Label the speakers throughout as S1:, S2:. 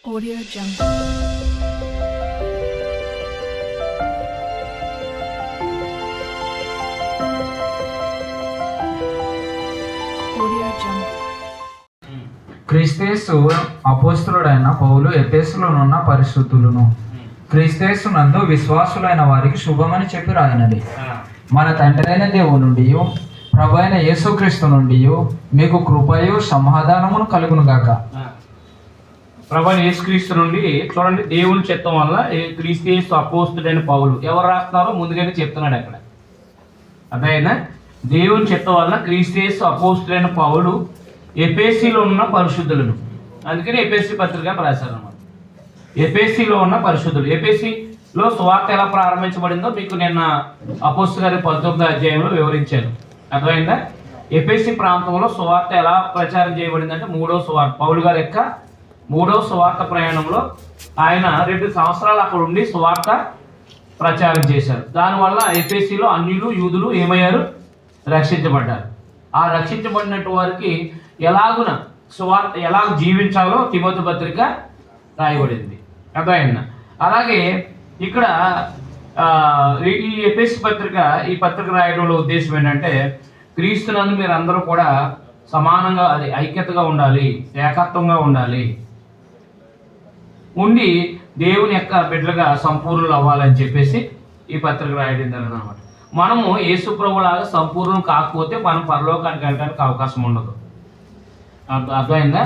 S1: Audio Jungle. Audio Jungle.
S2: క్రీస్తేసు అపోస్తలుడైన పౌలు ఎఫెసులోనున్న పరిశుద్ధులను క్రీస్తేసు నందు విశ్వాసులైన వారికి శుభమని చెప్పి రాయినది. మన తండ్రి అయిన దేవుని నుండి ప్రభు అయిన యేసుక్రీస్తు నుండి మీకు కృపయు సమాధానమును కలుగును గాక.
S3: ప్రభు యేసుక్రీస్తు నుండి చూడండి, దేవుని చిత్తం వల్ల క్రీస్తు అపోస్తుడైన పౌలు ఎవరు రాస్తున్నారో ముందుగానే చెప్తున్నాడు అక్కడ. అదైనా దేవుని చిత్తం వల్ల క్రీస్తు అపోస్తుడైన పౌలు ఎఫెసీలో ఉన్న పరిశుద్ధులను, అందుకని ఎఫెసీ పత్రిక రాశారు అన్నమాట. ఎఫెసీలో ఉన్న పరిశుద్ధులు, ఎఫెసీలో సువార్త ఎలా ప్రారంభించబడిందో మీకు నిన్న అపోస్తలు గారి 19వ అధ్యాయంలో వివరించాను. అర్థమైందా? ఎఫెసీ ప్రాంతంలో సువార్త ఎలా ప్రచారం చేయబడిందంటే పౌలు గారి యొక్క 3వ సువార్త ప్రయాణంలో ఆయన 2 సంవత్సరాలు అక్కడ ఉండి సువార్త ప్రచారం చేశారు. దానివల్ల ఎఫెసీలో అన్యులు యూదులు ఏమయ్యారు? రక్షించబడ్డారు. ఆ రక్షించబడినట్టు వారికి ఎలాగున సువార్త ఎలా జీవించాలో తిమోతి పత్రిక రాయబడింది. అర్థమైందా? అలాగే ఇక్కడ ఈ ఎఫెసీ పత్రిక, ఈ పత్రిక రాయడంలో ఉద్దేశం ఏంటంటే క్రీస్తునందు మీరు అందరూ కూడా సమానంగా ఐక్యతగా ఉండాలి, ఏకత్వంగా ఉండాలి, ఉండి దేవుని యొక్క బిడ్డలుగా సంపూర్ణులు అవ్వాలని చెప్పేసి ఈ పత్రిక రాయడం జరిగిందన్నమాట. మనము యేసు ప్రభులాగా సంపూర్ణం కాకపోతే మనం పరలోకానికి వెళ్ళడానికి అవకాశం ఉండదు. అర్థమైందా?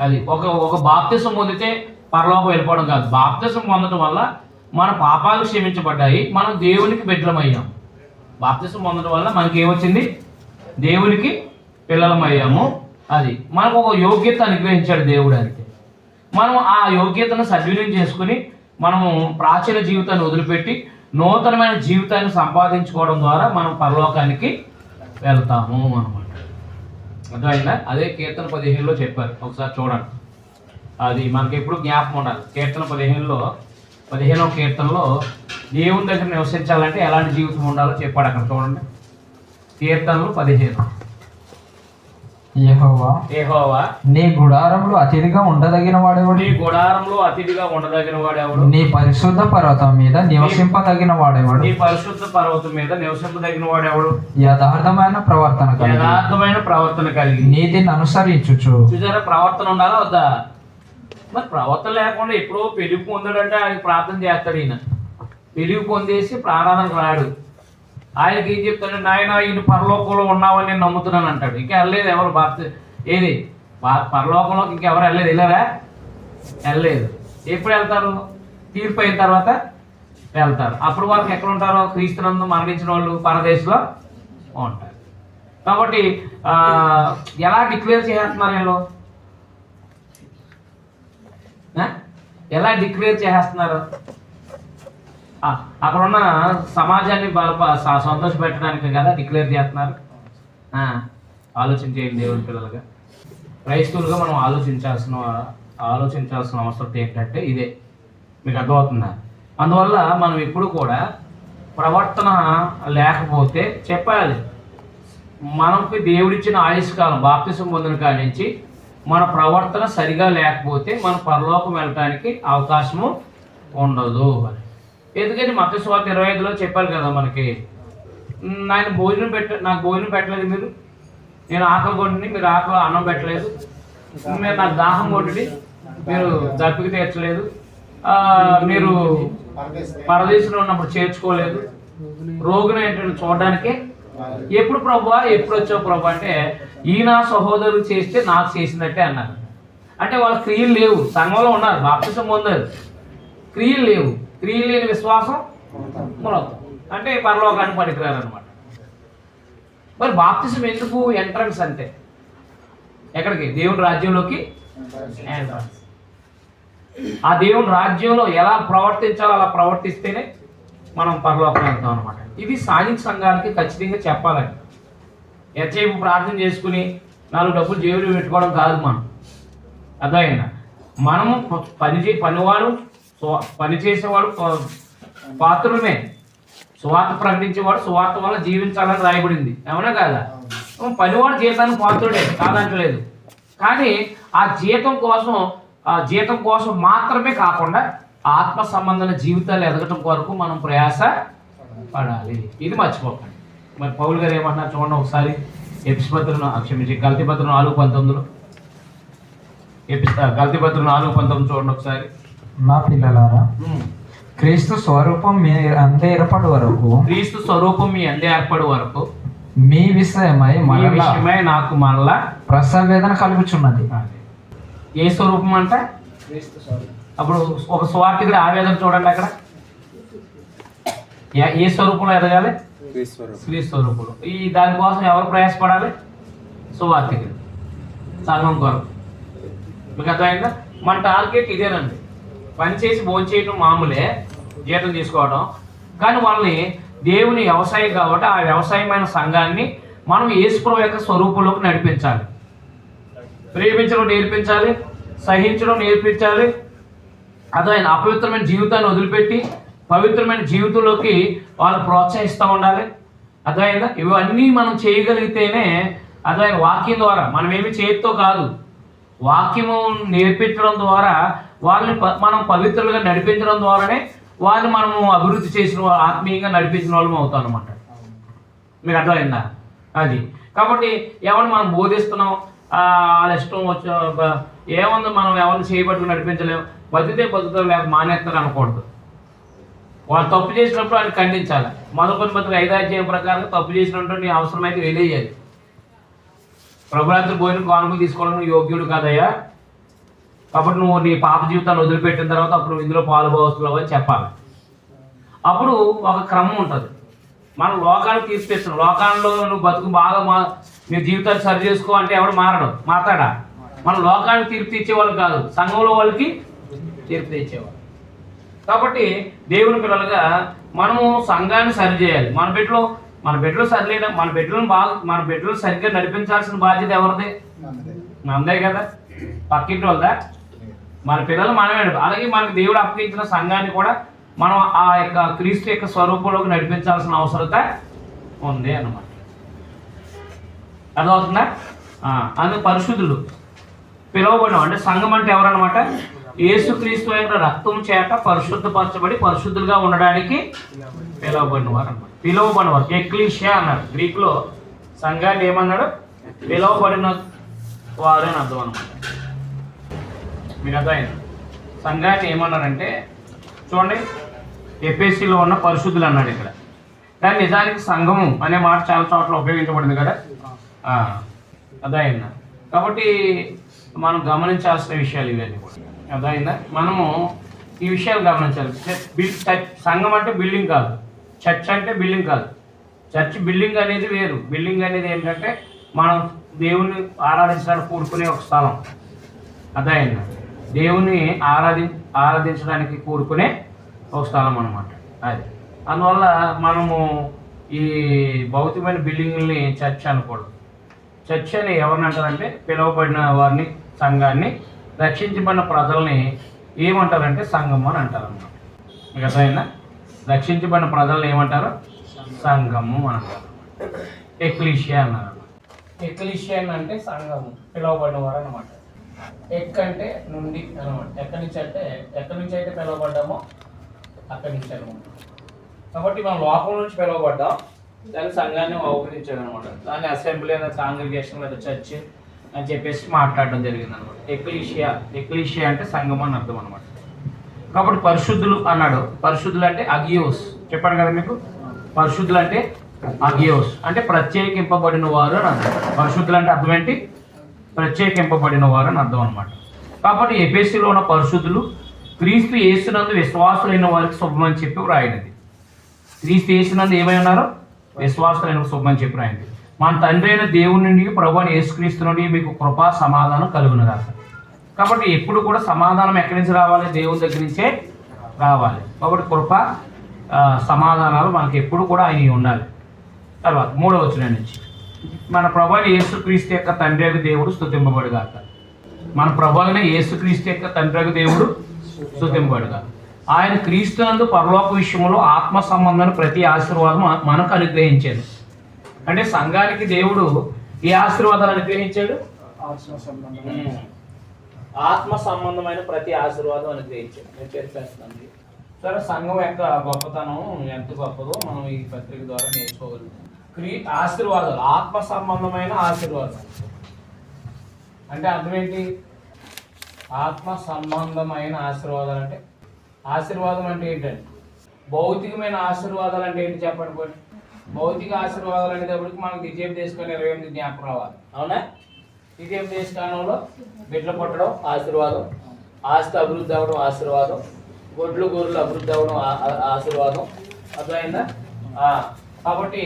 S3: అది ఒక బాప్తిసం పొందితే పరలోకం వెళ్ళిపోవడం కాదు. బాప్తిసం పొందడం వల్ల మన పాపాలు క్షమించబడ్డాయి, మనం దేవునికి బిడ్డలమయ్యాం. బాప్తిసం పొందడం వల్ల మనకి ఏమొచ్చింది? దేవునికి పిల్లలమయ్యాము. అది మనకు ఒక యోగ్యత అనుగ్రహించాడు దేవుడు. అంతే. మనం ఆ యోగ్యతను సద్వినియోగం చేసుకుని మనము ప్రాచీన జీవితాన్ని వదిలిపెట్టి నూతనమైన జీవితాన్ని సంపాదించుకోవడం ద్వారా మనం పరలోకానికి వెళ్తాము అనమాట. అర్థమైందా? అదే కీర్తన 15లో చెప్పారు, ఒకసారి చూడండి. అది మనకి ఎప్పుడు జ్ఞాపకం ఉండాలి. కీర్తన 15వ కీర్తనలో దేవుని దగ్గర నివసించాలంటే ఎలాంటి జీవితం ఉండాలో చెప్పాడు. అక్కడ చూడండి, కీర్తనలు 15.
S2: యెహోవా నీ గుడారంలో అతిథిగా ఉండదగిన వాడెవడు?
S3: నీ గుడారంలో అతిథిగా ఉండదగిన వాడెవడు?
S2: నీ పరిశుద్ధ పర్వతం మీద నివసింపదగిన వాడెవడు?
S3: నీ పరిశుద్ధ పర్వతం మీద నివసింపదగిన వాడెవడు?
S2: యథార్థమైన ప్రవర్తన కలిగి నీతిని అనుసరించుచు.
S3: చూసారా, ప్రవర్తన ఉండాలా వద్దా? మరి ప్రవర్తన లేకుండా ఎప్పుడో పెళ్లి పొందాడంటే ఆయన ప్రార్థన చేస్తాడు. ఈయన పెళ్లి పొందేసి ప్రార్థనకు రాడు. ఆయనకి ఏం చెప్తాడంటే, నాయన ఈయన పరలోకంలో ఉన్నావని నేను నమ్ముతున్నాను అంటాడు. ఇంకా వెళ్ళలేదు ఎవరు పరలోకంలోకి ఇంకెవరు వెళ్ళారా? వెళ్ళలేదు. ఎప్పుడు వెళ్తారు? తీర్పు అయిన తర్వాత వెళ్తారు. అప్పుడు వాళ్ళకి ఎక్కడ ఉంటారో? క్రీస్తునందు మరణించిన వాళ్ళు పరదేశంలో ఉంటారు. కాబట్టి ఎలా డిక్లేర్ చేస్తున్నారు వీళ్ళు? ఎలా డిక్లేర్ చేస్తున్నారు? అక్కడ ఉన్న సమాజాన్ని సంతోషపెట్టడానికి కదా డిక్లేర్ చేస్తున్నారు. ఆలోచించేయండి దేవుని పిల్లలుగా, క్రైస్తవులుగా మనం ఆలోచించాల్సిన అవసరం ఏంటంటే ఇదే. మీకు అర్థమవుతుందా? అందువల్ల మనం ఎప్పుడు కూడా ప్రవర్తన లేకపోతే చెప్పాలి. మనకి దేవుడిచ్చిన ఆయుష్కాలం బాప్తిసం పొందిన కాడి నుంచి మన ప్రవర్తన సరిగా లేకపోతే మన పరలోకం వెళ్ళటానికి అవకాశము ఉండదు అని. ఎందుకంటే మత్తయి సువార్త 25లో చెప్పారు కదా మనకి, నాకు భోజనం పెట్టలేదు మీరు, నేను ఆకలి కొట్టిని మీరు ఆకలి అన్నం పెట్టలేదు, మీరు నాకు దాహం కొట్టి మీరు దప్పిక తీర్చలేదు, మీరు పరదేశంలో ఉన్నప్పుడు చేర్చుకోలేదు, రోగిని ఏంటంటే చూడడానికి ఎప్పుడు ప్రభువా ఎప్పుడు వచ్చావు ప్రభు అంటే, ఈయన సహోదరులు చేస్తే నాకు చేసినట్టే అన్నారు. అంటే వాళ్ళ క్రియలు లేవు. సంఘంలో ఉన్నారు, బాప్తిసం పొందారు, క్రియలు లేవు. క్రియలు లేని విశ్వాసం మూలవుతాం అంటే పరలోకానికి పనికిరారు అనమాట. మరి బాప్తిసం ఎందుకు? ఎంట్రన్స్ అంటే ఎక్కడికి? దేవుని రాజ్యంలోకి ఎంట్రన్స్. ఆ దేవుని రాజ్యంలో ఎలా ప్రవర్తించాలో అలా ప్రవర్తిస్తేనే మనం పరలోకం వెళ్తాం అనమాట. ఇది స్థానిక సంఘాలకి ఖచ్చితంగా చెప్పాలండి. ఎంతసేపు ప్రార్థన చేసుకుని 4 డబ్బులు జేబులు పెట్టుకోవడం కాదు మనం. అర్థమైందా? మనము పనిచేసేవాడు పాత్రులమే. సువార్త ప్రకటించేవాడు సువార్త వల్ల జీవించాలని రాయబడింది, అవునా కాదా? పనివాడు జీతానికి పాత్రుడే కాదంటలేదు. కానీ ఆ జీతం కోసం ఆ జీతం కోసం మాత్రమే కాకుండా ఆత్మ సంబంధమైన జీవితాలు ఎదగటం కొరకు మనం ప్రయాస పడాలి. ఇది మర్చిపోకండి. మరి పౌలు గారు ఏమన్నారు చూడండి ఒకసారి. గలతీ పత్రం 4:19 గలతీ పత్రం 4:19 చూడండి ఒకసారి.
S2: నా పిల్లలారా, క్రీస్తు స్వరూపం మీ అందే ఏర్పడు వరకు,
S3: క్రీస్తు స్వరూపం మీ అందే ఏర్పడు వరకు
S2: మీ విషయమై
S3: నాకు మరలా
S2: ప్రసవ వేదన కలుగుచున్నది.
S3: ఏ స్వరూపం అంట? అప్పుడు ఒక స్వార్థికుడు ఆవేదన చూడండి అక్కడ. ఏ స్వరూపంలో ఎదగాలి? స్త్రీ స్వరూపులు. ఈ దానికోసం ఎవరు ప్రయాసపడాలి? సువార్థికుడు, సంఘం కొరకు. మీకు అర్థమైందా? మన టార్గెట్ ఇదేనండి. పని చేసి భోంచేయటం మామూలే, జీతం తీసుకోవడం. కానీ వాళ్ళని దేవుని వ్యవసాయం కాబట్టి ఆ వ్యవసాయమైన సంఘాన్ని మనం యేసుప్రభు యొక్క స్వరూపంలోకి నడిపించాలి. ప్రేమించడం నేర్పించాలి, సహించడం నేర్పించాలి. అదే అపవిత్రమైన జీవితాన్ని వదిలిపెట్టి పవిత్రమైన జీవితంలోకి వాళ్ళు ప్రోత్సహిస్తూ ఉండాలి. అర్థమైందా? ఇవన్నీ మనం చేయగలిగితేనే అదే వాక్యం ద్వారా, మనం ఏమి చేతితో కాదు, వాక్యము నేర్పించడం ద్వారా వాళ్ళని మనం పవిత్రులుగా నడిపించడం ద్వారానే వాళ్ళని మనము అభివృద్ధి చేసిన ఆత్మీయంగా నడిపించిన వాళ్ళం అవుతాం అనమాట. మీకు అర్థమైందా? అది కాబట్టి ఎవరిని మనం బోధిస్తున్నాం, వాళ్ళ ఇష్టం వచ్చి ఏముంది, మనం ఎవరిని చేయబట్టుకుని నడిపించలేము, బతితే బతుకుతారు లేక మానేస్తారు అనకూడదు. వాళ్ళు తప్పు చేసినప్పుడు ఆయన ఖండించాలి. మొదటి పత్రిక 5వ అధ్యాయం ప్రకారం తప్పు చేసినట్టు నీ అవసరమైతే వెలియాలి. ప్రభురాత్రి పోయిన కానుకలు తీసుకోవడం నువ్వు యోగ్యుడు కాదయ్యా, కాబట్టి నువ్వు నీ పాప జీవితాన్ని వదిలిపెట్టిన తర్వాత అప్పుడు నువ్వు ఇందులో పాలుభావస్తున్నావు అని చెప్పాలి. అప్పుడు ఒక క్రమం ఉంటుంది. మనం లోకాన్ని తీర్పిస్తున్నాం. లోకాల్లో నువ్వు బతుకు బాగా నీ జీవితాన్ని సరి చేసుకో అంటే ఎవడు మాట్లాడా? మన లోకాన్ని తీర్పు తెచ్చేవాళ్ళు కాదు, సంఘంలో వాళ్ళకి తీర్పు తెచ్చేవాళ్ళు. కాబట్టి దేవుని పిల్లలుగా మనము సంఘాన్ని సరి చేయాలి. మన బిడ్డలు సరిలేదా? మన బిడ్డలు సరిగ్గా నడిపించాల్సిన బాధ్యత ఎవరిది? మనదే కదా. పక్కింటి వాళ్ళదా? మన పిల్లలు మనమే. అలాగే మనకు దేవుడు అప్పగించిన సంఘాన్ని కూడా మనం ఆ యొక్క క్రీస్తు యొక్క స్వరూపంలోకి నడిపించాల్సిన అవసరత ఉంది అన్నమాట. అర్థమవుతుందా? అందుకు పరిశుద్ధులు పిలువబడిన, అంటే సంఘం అంటే ఎవరన్నమాట? యేసుక్రీస్తు యొక్క రక్తం చేత పరిశుద్ధపరచబడి పరిశుద్ధులుగా ఉండడానికి పిలువబడినవారు అన్నమాట. పిలువబడినవారు ఎక్లీషియా అన్నారు. గ్రీకులో సంఘాన్ని ఏమన్నాడు? పిలువబడిన వారు అని అర్థం అనమాట. మీకు అర్థమైంది? సంఘాన్ని ఏమన్నారంటే చూడండి, ఎఫెసీలో ఉన్న పరిశుద్ధులు అన్నాడు ఇక్కడ. కానీ నిజానికి సంఘము అనే మాట చాలా చోట్ల ఉపయోగించబడింది కదా. అర్థమైందా? కాబట్టి మనం గమనించాల్సిన విషయాలు ఇవన్నీ కూడా. అర్థమైందా? మనము ఈ విషయాలు గమనించాలి. సంఘం అంటే బిల్డింగ్ కాదు, చర్చ్ అంటే బిల్డింగ్ కాదు. చర్చ్ బిల్డింగ్ అనేది వేరు. బిల్డింగ్ అనేది ఏంటంటే మనం దేవుణ్ణి ఆరాధించడానికి కూడుకునే ఒక స్థలం. అర్థమైందా? దేవుని ఆరాధించడానికి కూడుకునే ఒక స్థలం అన్నమాట అది. అందువల్ల మనము ఈ భౌతికమైన బిల్డింగ్ని చర్చ్ అనకూడదు. చర్చ్ అని ఎవరిని అంటారంటే పిలువబడిన వారిని, సంఘాన్ని, రక్షించబడిన ప్రజల్ని ఏమంటారంటే సంఘం అని అంటారు అన్నమాట. మీకు అర్థమైందా? రక్షించబడిన ప్రజల్ని ఏమంటారు? సంఘము అని అంటారు. ఎక్లీషియా అన్నారు. ఎక్లీషియా అంటే సంఘము, పిలువబడిన వారు అన్నమాట. అంటే నుండి అనమాట. ఎక్కడి నుంచి అయితే పిలువబడ్డామో అక్కడి నుంచి అనమాట. కాబట్టి మనం లోపల నుంచి పిలువబడ్డాం, దాన్ని సంఘాన్ని అవగరించాడు అనమాట. దాన్ని అసెంబ్లీ లేదా కాంగ్రిగేషన్ లేదా చర్చ్ అని చెప్పేసి మాట్లాడడం జరిగింది అనమాట. ఎక్లీషియా అంటే సంఘం అని అర్థం అనమాట. కాబట్టి పరిశుద్ధులు అన్నాడు. పరిశుద్ధులు అంటే అగియోస్. చెప్పాను కదా మీకు. పరిశుద్ధులు అంటే అగియోస్ అంటే ప్రత్యేకింపబడిన వారు అని అర్థం. పరిశుద్ధులు అంటే అర్థం ఏంటి? ప్రత్యేకింపబడిన వారు అని అర్థం అనమాట. కాబట్టి ఎఫెసీలో ఉన్న పరిశుద్ధులు క్రీస్తు యేసునందు విశ్వాసులైన వారికి శుభమని చెప్పి వ్రాయినది. క్రీస్తు యేసునందు ఏమై ఉన్నారో విశ్వాసులైన శుభమని చెప్పి రాయింది. మన తండ్రి అయిన దేవుని నుండి ప్రభువైన యేసుక్రీస్తు నుండి మీకు కృపా సమాధానం కలుగునుగాక. కాబట్టి ఎప్పుడు కూడా సమాధానం ఎక్కడి నుంచి రావాలి? దేవుని దగ్గర నుంచే రావాలి. కాబట్టి కృప సమాధానాలు మనకి ఎప్పుడు కూడా ఆయన ఉండాలి. తర్వాత 3వ వచనం నుంచి మన ప్రభువైన యేసుక్రీస్తు యొక్క తండ్రి యొక్క దేవుడు స్తుతింపబడుగాక. మన ప్రభువైన యేసుక్రీస్తు యొక్క తండ్రి యొక్క దేవుడు స్తుతింపబడుగాక. ఆయన క్రీస్తునందు పరలోక విషయంలో ఆత్మ సంబంధమైన ప్రతి ఆశీర్వాదం మనకు అనుగ్రహించాడు. అంటే సంఘానికి దేవుడు ఏ ఆశీర్వాదాలు అనుగ్రహించాడు? ఆత్మ సంబంధమైన ప్రతి ఆశీర్వాదం అనుగ్రహించాడు. నేను చేస్తాను సరే, సంఘం యొక్క గొప్పతనం ఎంత గొప్పదో మనం ఈ పత్రిక ద్వారా నేర్చుకోగలుగుతాం. ఆశీర్వాదాలు, ఆత్మ సంబంధమైన ఆశీర్వాదాలు అంటే అర్థం ఏంటి? ఆత్మ సంబంధమైన ఆశీర్వాదాలు అంటే, ఆశీర్వాదం అంటే ఏంటంటే భౌతికమైన ఆశీర్వాదాలు అంటే ఏంటి చెప్పండి పోయి. భౌతిక ఆశీర్వాదాలు అనేటప్పటికి మనకు ద్వితీయోపదేశకాండం 28 జ్ఞాపకం రావాలి. అవునా? ద్వితీయోపదేశకాండంలో బిడ్డలు పుట్టడం ఆశీర్వాదం, ఆస్తి అభివృద్ధి అవ్వడం ఆశీర్వాదం, గొడ్లు గొర్రెలు అభివృద్ధి అవ్వడం ఆశీర్వాదం. అర్థమైందా? కాబట్టి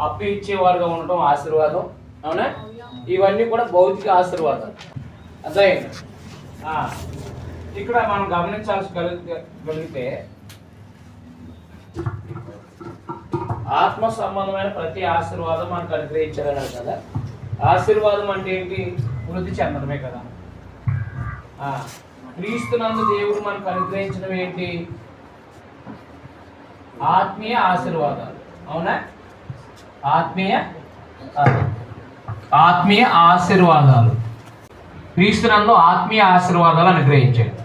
S3: అప్పు ఇచ్చేవారుగా ఉండటం ఆశీర్వాదం. అవునా? ఇవన్నీ కూడా భౌతిక ఆశీర్వాదాలు. అర్థమైందా? ఇక్కడ మనం గమనించాల్సి ఆత్మ సంబంధమైన ప్రతి ఆశీర్వాదం మనకు అనుగ్రహించారన్నారు కదా. ఆశీర్వాదం అంటే ఏంటి? వృద్ధి చెందడమే కదా. క్రీస్తునందు దేవుడు మనకు అనుగ్రహించడం ఏంటి? ఆత్మీయ ఆశీర్వాదాలు. అవునా? ఆత్మీయ ఆశీర్వాదాలు. క్రీస్తునందు ఆత్మీయ ఆశీర్వాదాలు అనుగ్రహించాడు.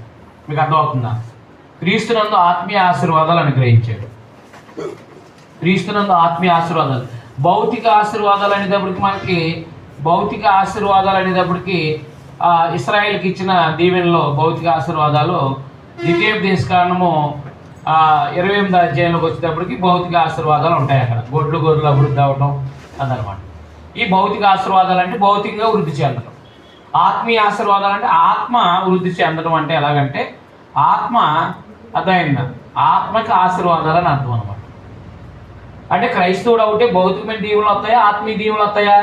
S3: మీకు అర్థమవుతుందా? క్రీస్తునందు ఆత్మీయ ఆశీర్వాదాలు అనుగ్రహించాడు. క్రీస్తునందు ఆత్మీయ ఆశీర్వాదాలు. భౌతిక ఆశీర్వాదాలు అనేటప్పటికి ఇశ్రాయేల్కి ఇచ్చిన దీవెనలో భౌతిక ఆశీర్వాదాలు ద్వితీయోపదేశకాండము 28వ అధ్యాయంలోకి వచ్చేటప్పటికి భౌతిక ఆశీర్వాదాలు ఉంటాయి. అక్కడ గొడ్లు గొర్రెలు అభివృద్ధి అవ్వడం అదనమాట. ఈ భౌతిక ఆశీర్వాదాలు అంటే భౌతికంగా వృద్ధి చెందడం. ఆత్మీయ ఆశీర్వాదాలు అంటే ఆత్మ వృద్ధి చెందడం. అంటే ఎలాగంటే ఆత్మ అదైందా, ఆత్మకి ఆశీర్వాదాలు అని అర్థం అనమాట. అంటే క్రైస్తవుడు అవుతే భౌతికమైన దీవులు వస్తాయా, ఆత్మీయ దీవులు వస్తాయా?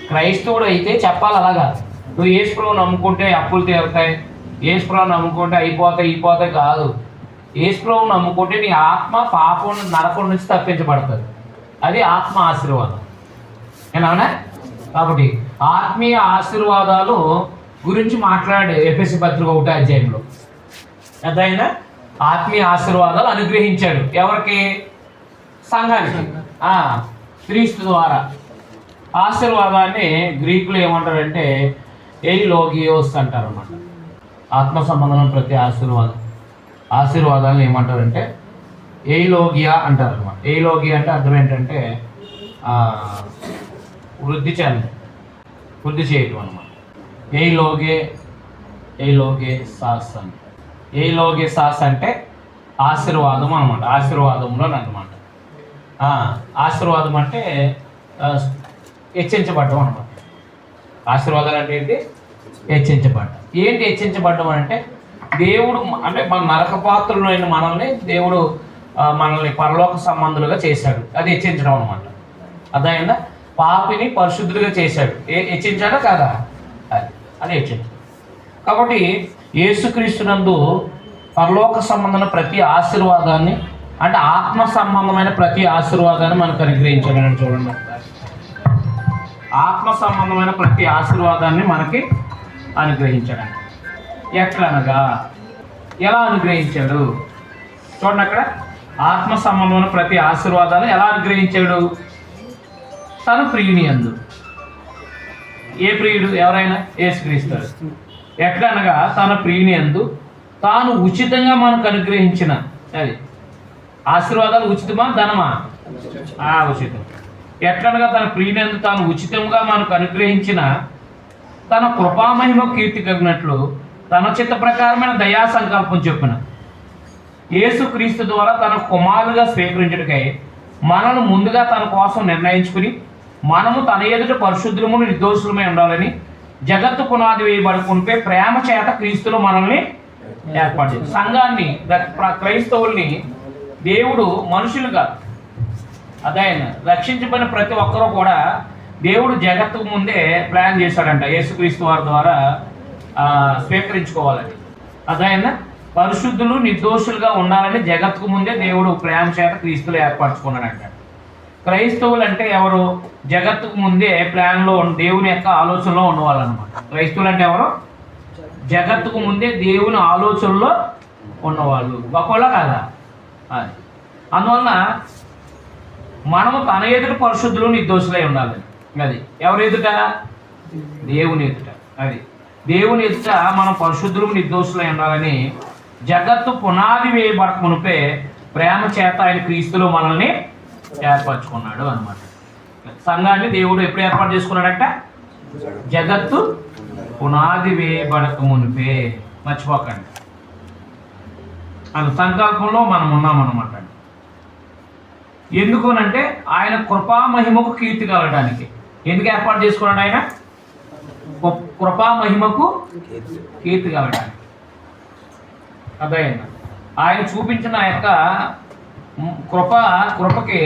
S3: క్రైస్తవుడు అయితే చెప్పాలి అలాగా. నువ్వు యేసుప్రభువుని నమ్ముకుంటే అప్పులు తీరుతాయి, యేసుప్రభువుని నమ్ముకుంటే అయిపోతాయి కాదు. యేసుప్రభువుని నమ్ముకుంటే నీ ఆత్మ పాపం నరకం నుంచి తప్పించబడుతుంది. అది ఆత్మ ఆశీర్వాదం. ఏనా? కాబట్టి ఆత్మీయ ఆశీర్వాదాలు గురించి మాట్లాడే ఎఫెసీ పత్రిక 1వ అధ్యాయంలో అదైనా ఆత్మీయ ఆశీర్వాదాలు అనుగ్రహించాడు. ఎవరికి? సంఘానికి. క్రీస్తు ద్వారా. ఆశీర్వాదాన్ని గ్రీకులు ఏమంటారంటే ఎయిలోగియోస్ అంటారు అన్నమాట. ఆత్మ సంబంధం ప్రతి ఆశీర్వాదాలను ఏమంటారంటే ఎయిలోగియా అంటారు అనమాట. ఎయిలోగియా అంటే అర్థం ఏంటంటే వృద్ధి చేయటం అనమాట. ఎయిలోగే సాస్ అంటే, ఎయిలోగే సాస్ అంటే ఆశీర్వాదం అనమాట. ఆశీర్వాదంలో అనమాట. ఆశీర్వాదం అంటే హెచ్చించబడ్డం అనమాట. ఆశీర్వాదాలు అంటే ఏంటి? హెచ్చించబడ్డం. ఏంటి హెచ్చించబడ్డం అంటే దేవుడు అంటే మన నరకపాత్రులైన మనల్ని దేవుడు మనల్ని పరలోక సంబంధులుగా చేశాడు. అది హెచ్చించడం అనమాట. అదైందా? పాపిని పరిశుద్ధులుగా చేశాడు. హెచ్చించాడా కాదా? అది హెచ్చించడం. కాబట్టి యేసుక్రీస్తునందు పరలోక సంబంధమైన ప్రతి ఆశీర్వాదాన్ని అంటే ఆత్మ సంబంధమైన ప్రతి ఆశీర్వాదాన్ని మనకు అనుగ్రహించాడని చూడండి. ఆత్మ సంబంధమైన ప్రతి ఆశీర్వాదాన్ని మనకి అనుగ్రహించాడండి. ఎట్లనగా ఎలా అనుగ్రహించాడు చూడండి. అక్కడ ఆత్మ సంబంధమైన ప్రతి ఆశీర్వాదాన్ని ఎలా అనుగ్రహించాడు? తన ప్రియుని యందు. ఏ ప్రియుడు? ఎవరైనా యేసుక్రీస్తు. ఎట్లనగా తన ప్రియుని యందు తాను ఉచితంగా మనకు అనుగ్రహించిన, అది ఆశీర్వాదాలు ఉచితమా ధనమా? ఉచితం. ఎట్లనగా తన ప్రియుని యందు తాను ఉచితంగా మనకు అనుగ్రహించిన తన కృపామహిమ కీర్తి కలిగినట్లు తన చిత్త ప్రకారమైన దయా సంకల్పం చొప్పున యేసుక్రీస్తు ద్వారా తన కుమారులుగా స్వీకరించుటకై మనల్ని ముందుగా తన కోసం నిర్ణయించుకుని మనము తన ఎదుట పరిశుద్ధులము నిర్దోషులమై ఉండాలని జగత్తు పునాది వేయబడుకుంటే ప్రేమ చేత క్రీస్తులో మనల్ని ఏర్పాటు చేశాడు. సంఘాన్ని, క్రైస్తవుల్ని దేవుడు మనుషులుగా అదైనా రక్షించబడిన ప్రతి ఒక్కరూ కూడా దేవుడు జగత్తుకు ముందే ప్లాన్ చేశాడంట. యేసుక్రీస్తు వారి ద్వారా స్వీకరించుకోవాలని. అదైనా పరిశుద్ధులు నిర్దోషులుగా ఉండాలని జగత్తుకు ముందే దేవుడు ప్రేమ చేత క్రీస్తులు ఏర్పరచుకున్నాడంట. క్రైస్తవులు అంటే ఎవరు? జగత్తుకు ముందే ప్లాన్లో దేవుని యొక్క ఆలోచనలో ఉన్నవాళ్ళనమాట. క్రైస్తవులు అంటే ఎవరు? జగత్తుకు ముందే దేవుని ఆలోచనలో ఉన్నవాళ్ళు. గొప్పలా కాదా? అందువలన మనము తన ఎదుటి పరిశుద్ధులు నిర్దోషులై ఉండాలి. అది ఎవరి ఎదుట? దేవుని ఎదుట. అది దేవుని ఎదుట మనం పరిశుద్ధులు నిర్దోషులై ఉండాలని జగత్తు పునాది వేయబడక మునిపే ప్రేమ చేత ఆయన క్రీస్తులో మనల్ని ఏర్పరచుకున్నాడు అన్నమాట. సంఘాన్ని దేవుడు ఎప్పుడు ఏర్పాటు చేసుకున్నాడంట? జగత్తు పునాది వేయబడక మునిపే. మర్చిపోకండి, ఆయన సంకల్పంలో మనం ఉన్నామన్నమాట. ఎందుకునంటే ఆయన కృపామహిమకు కీర్తి కలగడానికి. ఎందుకు ఏర్పాటు చేసుకున్నాడు ఆయన? కృపామహిమకు కీర్తి కలగడానికి. అదైనా ఆయన చూపించిన ఆ యొక్క కృపకి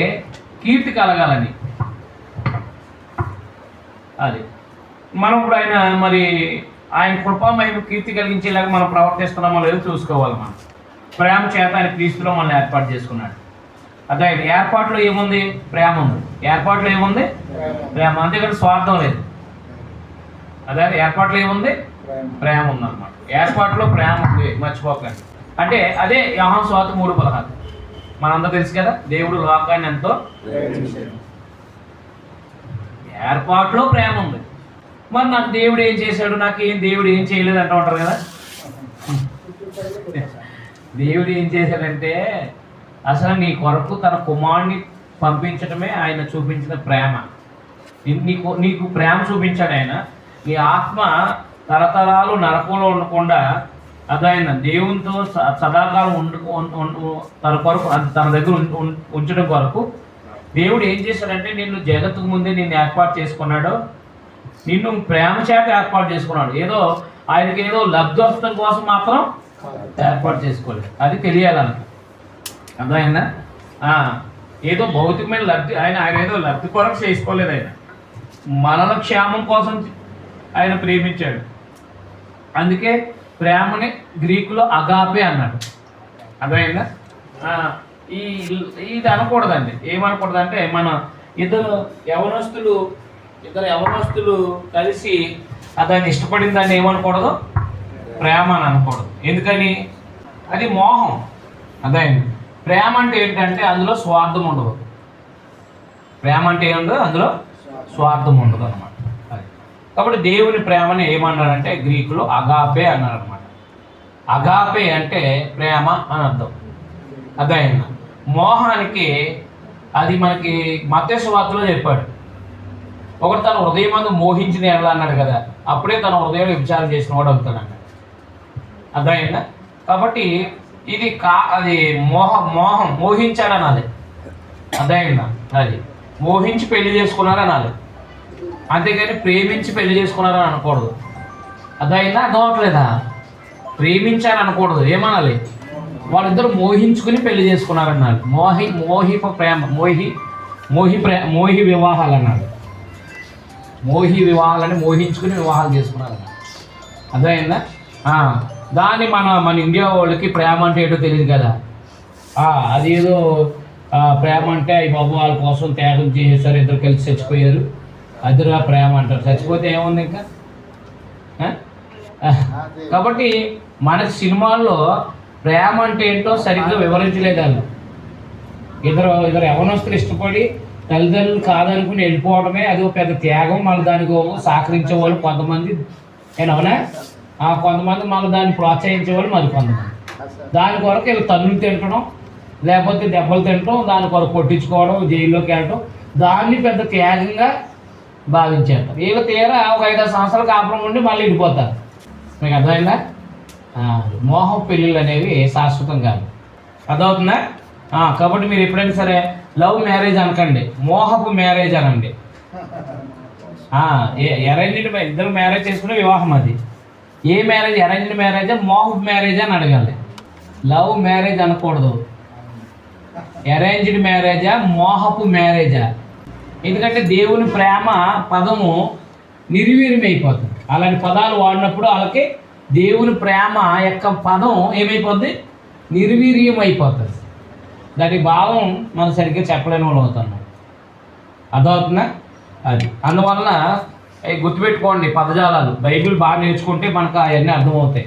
S3: కీర్తి కలగాలని. అది మనం ఇప్పుడు ఆయన కృపామహిమ కీర్తి కలిగించేలాగా మనం ప్రవర్తిస్తున్నామో లేదో చూసుకోవాలి. మనం ప్రేమ చేత ఆయన క్రీస్తులో మనల్ని ఏర్పాటు చేసుకున్నాడు. అదే ఏర్పాట్లో ఏముంది? ప్రేమ ఉంది. ఏర్పాట్లో ఏముంది? ప్రేమ. అంతేకాదు స్వార్థం లేదు. అదే ఏర్పాట్లో ఏముంది? ప్రేమ ఉందన్నమాట. ఏర్పాట్లో ప్రేమ ఉంది, మర్చిపోకండి. అంటే అదే యోహాను సువార్త 3:16 మనందరూ తెలుసు కదా, దేవుడు లోకాన్ని ఎంతో ఏర్పాట్లో ప్రేమ ఉంది. మరి నాకు దేవుడు ఏం చేశాడు, దేవుడు ఏం చేయలేదు అంటూ ఉంటారు కదా. దేవుడు ఏం చేశాడంటే అసలు నీ కొరకు తన కుమారుడిని పంపించడమే ఆయన చూపించిన ప్రేమ. నీకు ప్రేమ చూపించాడు ఆయన. నీ ఆత్మ తరతరాలు నరకంలో ఉండకుండా అదైనా దేవునితో సదాకాలం తన కొరకు తన దగ్గర ఉంచడం కొరకు దేవుడు ఏం చేశాడంటే నిన్ను జగత్తుకు ముందే నిన్ను ఏర్పాటు చేసుకున్నాడు. నిన్ను ప్రేమ చేత ఏర్పాటు చేసుకున్నాడు. ఆయనకి ఏదో లబ్ధోత్తం కోసం మాత్రం ఏర్పాటు చేసుకోలేదు. అది తెలియాలని. అర్థమైందా? ఏదో భౌతికమైన లబ్ధి ఆయన ఏదో లబ్ధి కొరకు చేసుకోలేదు. ఆయన మనల క్షేమం కోసం ఆయన ప్రేమించాడు. అందుకే ప్రేమని గ్రీకులో అగాపే అన్నాడు. అర్థమైందా? ఇది అనకూడదండి. ఏమనకూడదంటే మన ఇద్దరు యవనస్తులు కలిసి దాన్ని ఇష్టపడిన దాన్ని ఏమనకూడదు? ప్రేమ అని అనకూడదు. ఎందుకని? అది మోహం. అదైంది. ప్రేమ అంటే ఏంటంటే అందులో స్వార్థం ఉండదు. ప్రేమ అంటే ఏముండదు, అందులో స్వార్థం ఉండదు అనమాట. అది కాబట్టి దేవుని ప్రేమని ఏమన్నారంటే గ్రీకులో అగాపే అన్నారనమాట. అగాపే అంటే ప్రేమ అని అర్థం. అదైంది. మోహానికి అది మనకి మత్తయి సువార్తలో చెప్పాడు. ఒకటి తన హృదయం అందు మోహించిన ఎలా అన్నాడు కదా, అప్పుడే తన హృదయంలో విచారం చేసిన వాడు అవుతాడు అన్నాడు. అర్థమైందా? కాబట్టి ఇది అది మోహించాడనాలి. అర్థమైందా? అది మోహించి పెళ్లి చేసుకున్నారనాలి. అంతేగాని ప్రేమించి పెళ్లి చేసుకున్నారని అనకూడదు. అర్థమైందా? అర్థం అవట్లేదా? ప్రేమించారని అనకూడదు. ఏమనాలి? వాళ్ళిద్దరూ మోహించుకుని పెళ్లి చేసుకున్నారన్నారు. మోహి వివాహాలు అన్నాడు. మోహి వివాహాలని మోహించుకుని వివాహాలు చేసుకున్నారన్నారు. అర్థమైందా? దాన్ని మన ఇండియా వాళ్ళకి ప్రేమ అంటే ఏంటో తెలియదు కదా. అదేదో ప్రేమ అంటే ఈ బాబు వాళ్ళ కోసం త్యాగం చేసేసారు, ఇద్దరు కలిసి చచ్చిపోయారు, అదిరా ప్రేమ అంటారు. చచ్చిపోతే ఏముంది ఇంకా? కాబట్టి మన సినిమాల్లో ప్రేమ అంటే ఏంటో సరిగ్గా వివరించలేదు వాళ్ళు. ఇద్దరు యవనస్తులు ఇష్టపడి తల్లిదండ్రులు కాదనుకుని వెళ్ళిపోవడమే అది ఒక పెద్ద త్యాగం. మళ్ళీ దానికి సహకరించే వాళ్ళు కొంతమంది, అవునా? కొంతమంది మళ్ళీ దాన్ని ప్రోత్సహించే వాళ్ళు మరి కొంతమంది. దాని కొరకు వీళ్ళు తన్నులు తింటడం, లేకపోతే దెబ్బలు తినడం, దాని కొరకు కొట్టించుకోవడం, జైల్లోకి వెళ్ళడం, దాన్ని పెద్ద త్యాగంగా భావించేస్తారు. వీళ్ళు తీరా ఒక 5-6 సంవత్సరాలు కాపురం ఉండి మళ్ళీ వెళ్ళిపోతారు. మీకు అర్థమైందా? మోహం పెళ్ళిళ్ళు అనేవి శాశ్వతం కాదు. అర్థమవుతుందా? కాబట్టి మీరు ఎప్పుడైనా సరే లవ్ మ్యారేజ్ అనకండి, మోహపు మ్యారేజ్ అనండి. అరేంజ్డ్ ఇద్దరు మ్యారేజ్ చేసుకునే వివాహం అది. ఏ మ్యారేజ్? అరేంజ్డ్ మ్యారేజా మోహపు మ్యారేజ్ అని అడగాలి. లవ్ మ్యారేజ్ అనకూడదు. అరేంజ్డ్ మ్యారేజా మోహపు మ్యారేజా? ఎందుకంటే దేవుని ప్రేమ పదము నిర్వీర్యమైపోతుంది. అలాంటి పదాలు వాడినప్పుడు వాళ్ళకి దేవుని ప్రేమ యొక్క పదం ఏమైపోద్ది? నిర్వీర్యం అయిపోతుంది. దాని భావం మనం సరిగ్గా చెప్పలేని వాళ్ళు అవుతున్నాం. అర్థమవుతుందా? అది అందువలన గుర్తుపెట్టుకోండి పదజాలాలు. బైబిల్ బాగా నేర్చుకుంటే మనకు అవన్నీ అర్థమవుతాయి.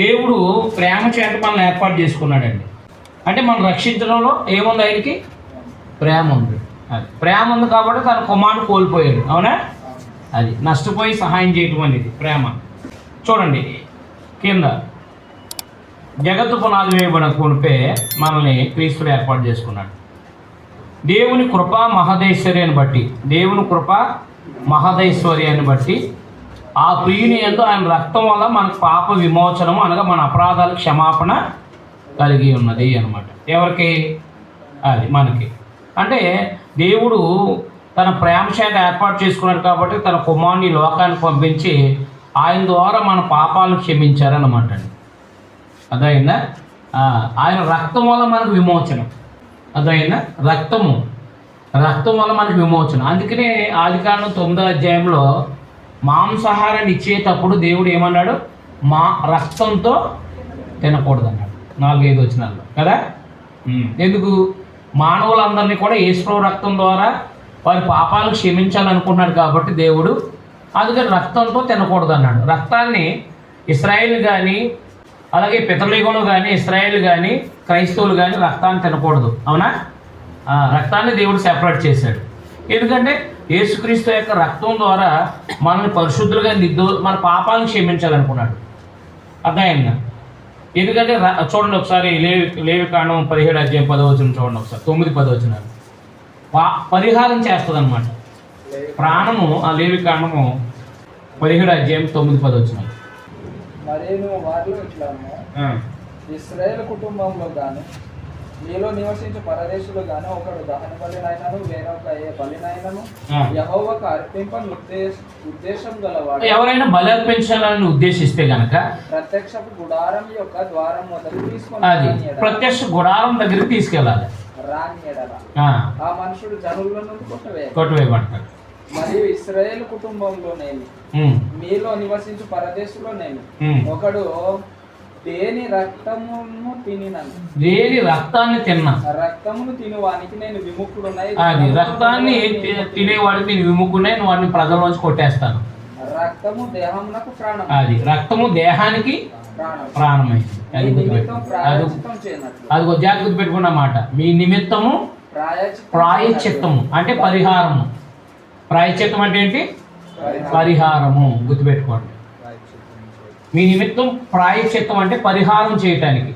S3: దేవుడు ప్రేమ చేత మనల్ని ఏర్పాటు చేసుకున్నాడండి. అంటే మనం రక్షించడంలో ఏముంది? ఆయనకి ప్రేమ ఉంది. అది ప్రేమ ఉంది కాబట్టి తన కుమారుడు కోల్పోయాడు. అవునా? అది నష్టపోయి సహాయం చేయటం అనేది ప్రేమ. చూడండి కింద, జగత్తు పునాది వేయబడిన కొనిపే మనల్ని క్రీస్తుడు ఏర్పాటు చేసుకున్నాడు. దేవుని కృప మహదైశ్వర్యాన్ని బట్టి, దేవుని కృప మహదైశ్వర్యాన్ని బట్టి ఆ ప్రియుని యందు ఆయన రక్తం వల్ల మనకు పాప విమోచనము అనగా మన అపరాధాల క్షమాపణ కలిగి ఉన్నది అన్నమాట. ఎవరికి? అది మనకి. అంటే దేవుడు తన ప్రేమ చేత ఏర్పాటు చేసుకున్నాడు కాబట్టి తన కుమారుని లోకానికి పంపించి ఆయన ద్వారా మన పాపాలను క్షమించారన్నమాట అండి. అదైందా? ఆయన రక్తం వల్ల మనకు విమోచనం. అదైందా? రక్తం వల్ల మనకు విమోచనం. అందుకనే ఆదికాండం 9వ అధ్యాయంలో మాంసాహారాన్ని ఇచ్చేటప్పుడు దేవుడు ఏమన్నాడు? మా రక్తంతో తినకూడదు అన్నాడు. 4-5 వచనాల్లో కదా. ఎందుకు? మానవులందరినీ కూడా యేసు రక్తం ద్వారా వారి పాపాలను క్షమించాలనుకున్నాడు కాబట్టి దేవుడు అందుకని రక్తంతో తినకూడదు అన్నాడు. రక్తాన్ని ఇశ్రాయేల్ కానీ అలాగే పితరులు కానీ ఇశ్రాయేల్ కానీ క్రైస్తవులు కానీ రక్తాన్ని తినకూడదు. అవునా? రక్తాన్ని దేవుడు సెపరేట్ చేశాడు. ఎందుకంటే యేసుక్రీస్తు యొక్క రక్తం ద్వారా మనల్ని పరిశుద్ధులుగా మన పాపాలను క్షమించాలనుకున్నాడు. అర్థమైందా? ఎందుకంటే చూడండి ఒకసారి లేవికాండం 17వ అధ్యాయం 10వ వచనం చూడండి ఒకసారి. 9-10 వచనాలు పరిహారం చేస్తుంది అనమాట. ప్రాణము ఆ లేవికాండము 17వ అధ్యాయం 9-10 వచనాలు.
S2: మరేను వారిలో ఇట్లాను ఇశ్రాయేలు కుటుంబంలో గాని మీలో నివసించే పరదేశులు గాని ఒకడు దహన బలినైనను వేరొక ఏ బలినైనను యెహోవాకు అర్పింపని ఉద్దేశం గలవాడు
S3: ఎవరైనా బలి అర్పించాలని ఉద్దేశిస్తే గనక
S2: ప్రత్యక్షపు గుడారం యొక్క ద్వారం మొదలు
S3: అది ప్రత్యక్ష గుడారం దగ్గరికి తీసుకెళ్ళాలి.
S2: రాని ఎడల ఆ మనుషుడు జనుల నుండి
S3: కొట్టువేయబడతాడు.
S2: మరియు ఇశ్రాయేలు కుటుంబంలోనేమి మీలో నివసించు పరదేశులోనేమి ఒకడు దేని రక్తమును
S3: రక్తాన్ని తిన్నా
S2: రక్తమును తినవానికి నేను విముఖుడున్నాయి.
S3: అది రక్తాన్ని తినేవాడికి నేను విముఖుడున్నాయి, వాడిని ప్రజల్లోంచి కొట్టేస్తాను.
S2: రక్తము దేహమునకు ప్రాణం.
S3: అది రక్తము దేహానికి ప్రాణమైంది. అది జాగ్రత్త పెట్టుకున్న మాట. మీ నిమిత్తము ప్రాయశ్చిత్తము అంటే పరిహారము. ప్రాయశ్చిత్తం అంటే ఏంటి? పరిహారము. గుర్తుపెట్టుకోండి. మీ నిమిత్తం ప్రాయశ్చిత్తం అంటే పరిహారం చేయటానికి,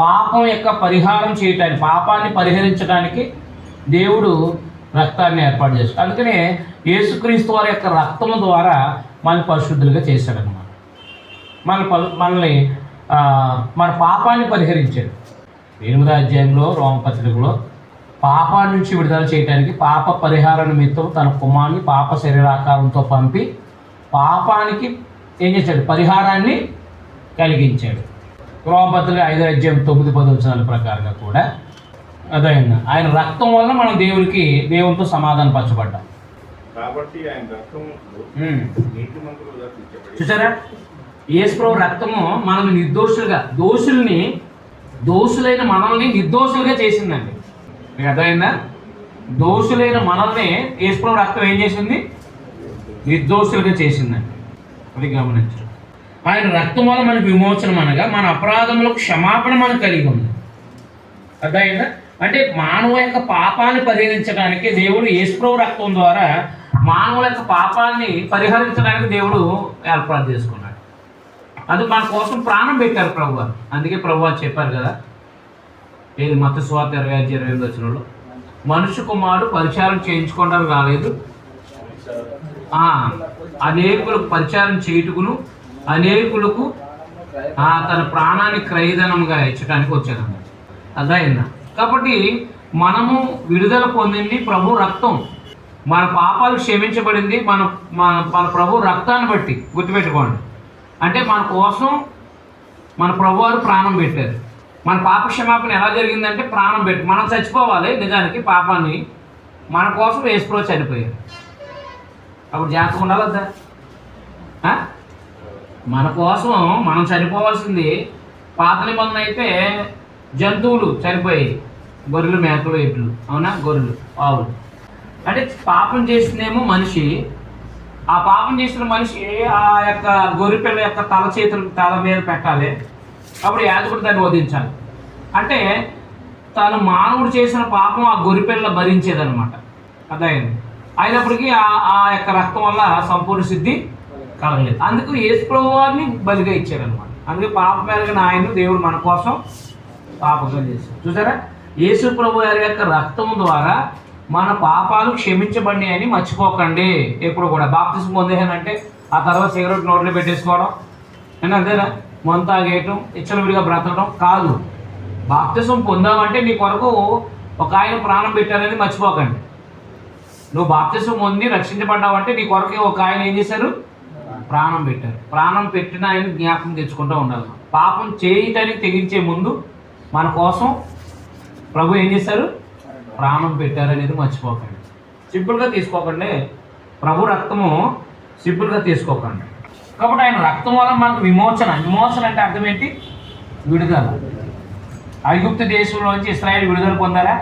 S3: పాపం యొక్క పరిహారం చేయటానికి, పాపాన్ని పరిహరించడానికి దేవుడు రక్తాన్ని ఏర్పాటు చేస్తాడు. అందుకనే యేసుక్రీస్తు వారి యొక్క రక్తము ద్వారా మనల్ని పరిశుద్ధులుగా చేశాడనమాట. మనల్ని మన పాపాన్ని పరిహరించాడు. 8వ అధ్యాయంలో రోమపత్రికలో పాపాన్ని నుంచి విడుదల చేయడానికి పాప పరిహార నిమిత్తం తన కుమారుని పాప శరీరాకారంతో పంపి పాపానికి ఏం చేశాడు? పరిహారాన్ని కలిగించాడు. రోమపత్రిక 5వ అధ్యాయం 9-10 వచనాల ప్రకారంగా కూడా అదైందా ఆయన రక్తం వల్ల మనం దేవునితో సమాధానపరచబడ్డాం. చూసారా? యేసు రక్తము మనల్ని దోషులైన మనల్ని నిర్దోషులుగా చేసిందండి. మీకు అర్థమైందా? దోషులైన మనల్ని యేసు రక్తం ఏం చేసింది? నిర్దోషులుగా చేసిందండి. అది గమనించండి. ఆయన రక్తం వల్ల మనకు విమోచనం అనగా మన అపరాధములకు క్షమాపణ మనకు కలిగి ఉంది. అర్థమైందా? అంటే మానవ యొక్క పాపాన్ని పరిహరించడానికి దేవుడు యేసు రక్తం ద్వారా మానవుల యొక్క పాపాన్ని పరిహరించడానికి దేవుడు ఏర్పాటు చేసుకున్నాడు. అది మన కోసం ప్రాణం పెట్టారు ప్రభువారు. అందుకే ప్రభువారు చెప్పారు కదా, ఏది మత్తయి సువార్త 20-28 వచనంలో, మనుష్య కుమారుడు పరిచారం చేయించుకోవడానికి రాలేదు, అనేకులకు పరిచారం చేయుటకును అనేకులకు తన ప్రాణాన్ని క్రయధనంగా ఇచ్చడానికి వచ్చాడన్నమాట. అర్థమైందా? కాబట్టి మనము విడుదల పొందింది ప్రభు రక్తం, మన పాపాలు క్షమించబడింది మన ప్రభు రక్తాన్ని బట్టి. గుర్తుపెట్టుకోండి. అంటే మన కోసం మన ప్రభువారు ప్రాణం పెట్టారు. మన పాప క్షమాపణ ఎలా జరిగిందంటే ప్రాణం పెట్టి మనం చచ్చిపోవాలి. నిజానికి పాపాన్ని మన కోసం యేసు చనిపోయారు. అప్పుడు జాగ్రత్తగా ఉండాలి వద్దా? మన కోసం మనం చనిపోవాల్సింది. పాత నిబంధన అయితే జంతువులు చనిపోయాయి, గొర్రెలు, మేకలు, ఎడ్లు. అవునా? గొర్రెలు, ఆవులు. అంటే పాపం చేసిందేమో మనిషి. ఆ పాపం చేసిన మనిషి ఆ యొక్క గొర్రె పిల్ల యొక్క తల మీద పెట్టాలి. అప్పుడు యాజకుడు దాన్ని వధించాలి. అంటే తను మానవుడు చేసిన పాపం ఆ గొర్రె పిల్ల భరించేదనమాట. అదైంది. అయినప్పటికీ ఆ యొక్క రక్తం వల్ల సంపూర్ణ సిద్ధి కలగలేదు. అందుకు యేసు ప్రభువారిని బలిగా ఇచ్చారనమాట. అందుకే పాపం ఎరగిన ఆయన దేవుడు మన కోసం పాపంగా చేశారు. చూసారా, యేసు ప్రభు వారి యొక్క రక్తం ద్వారా మన పాపాలు క్షమించబడినాయని మర్చిపోకండి. ఎప్పుడు కూడా బాప్తిసం పొందేసానంటే ఆ తర్వాత సిగరెట్ నోట్లో పెట్టేసుకోవడం అంతేనా, మందు తాగేయటం, ఇచ్చలవిడిగా బ్రతకడం కాదు. బాప్తిసం పొందామంటే నీ కొరకు ఒక ఆయన ప్రాణం పెట్టారని మర్చిపోకండి. నువ్వు బాప్తిసం పొంది రక్షించబడ్డావంటే నీ కొరకు ఒక ఆయన ఏం చేశారు, ప్రాణం పెట్టారు. ప్రాణం పెట్టిన ఆయన జ్ఞాపకం తెచ్చుకుంటూ ఉండాలి. పాపం చేయటానికి తెగించే ముందు మన కోసం ప్రభు ఏం చేశారు, ప్రాణం పెట్టారు అనేది మర్చిపోకండి. సింపుల్గా తీసుకోకండి, ప్రభు రక్తము సింపుల్గా తీసుకోకండి. కాబట్టి ఆయన రక్తం వల్ల మనకు విమోచన. విమోచన అంటే అర్థం ఏంటి, విడుదల. ఐగుప్తు దేశంలోంచి ఇశ్రాయేలు విడుదల పొందారా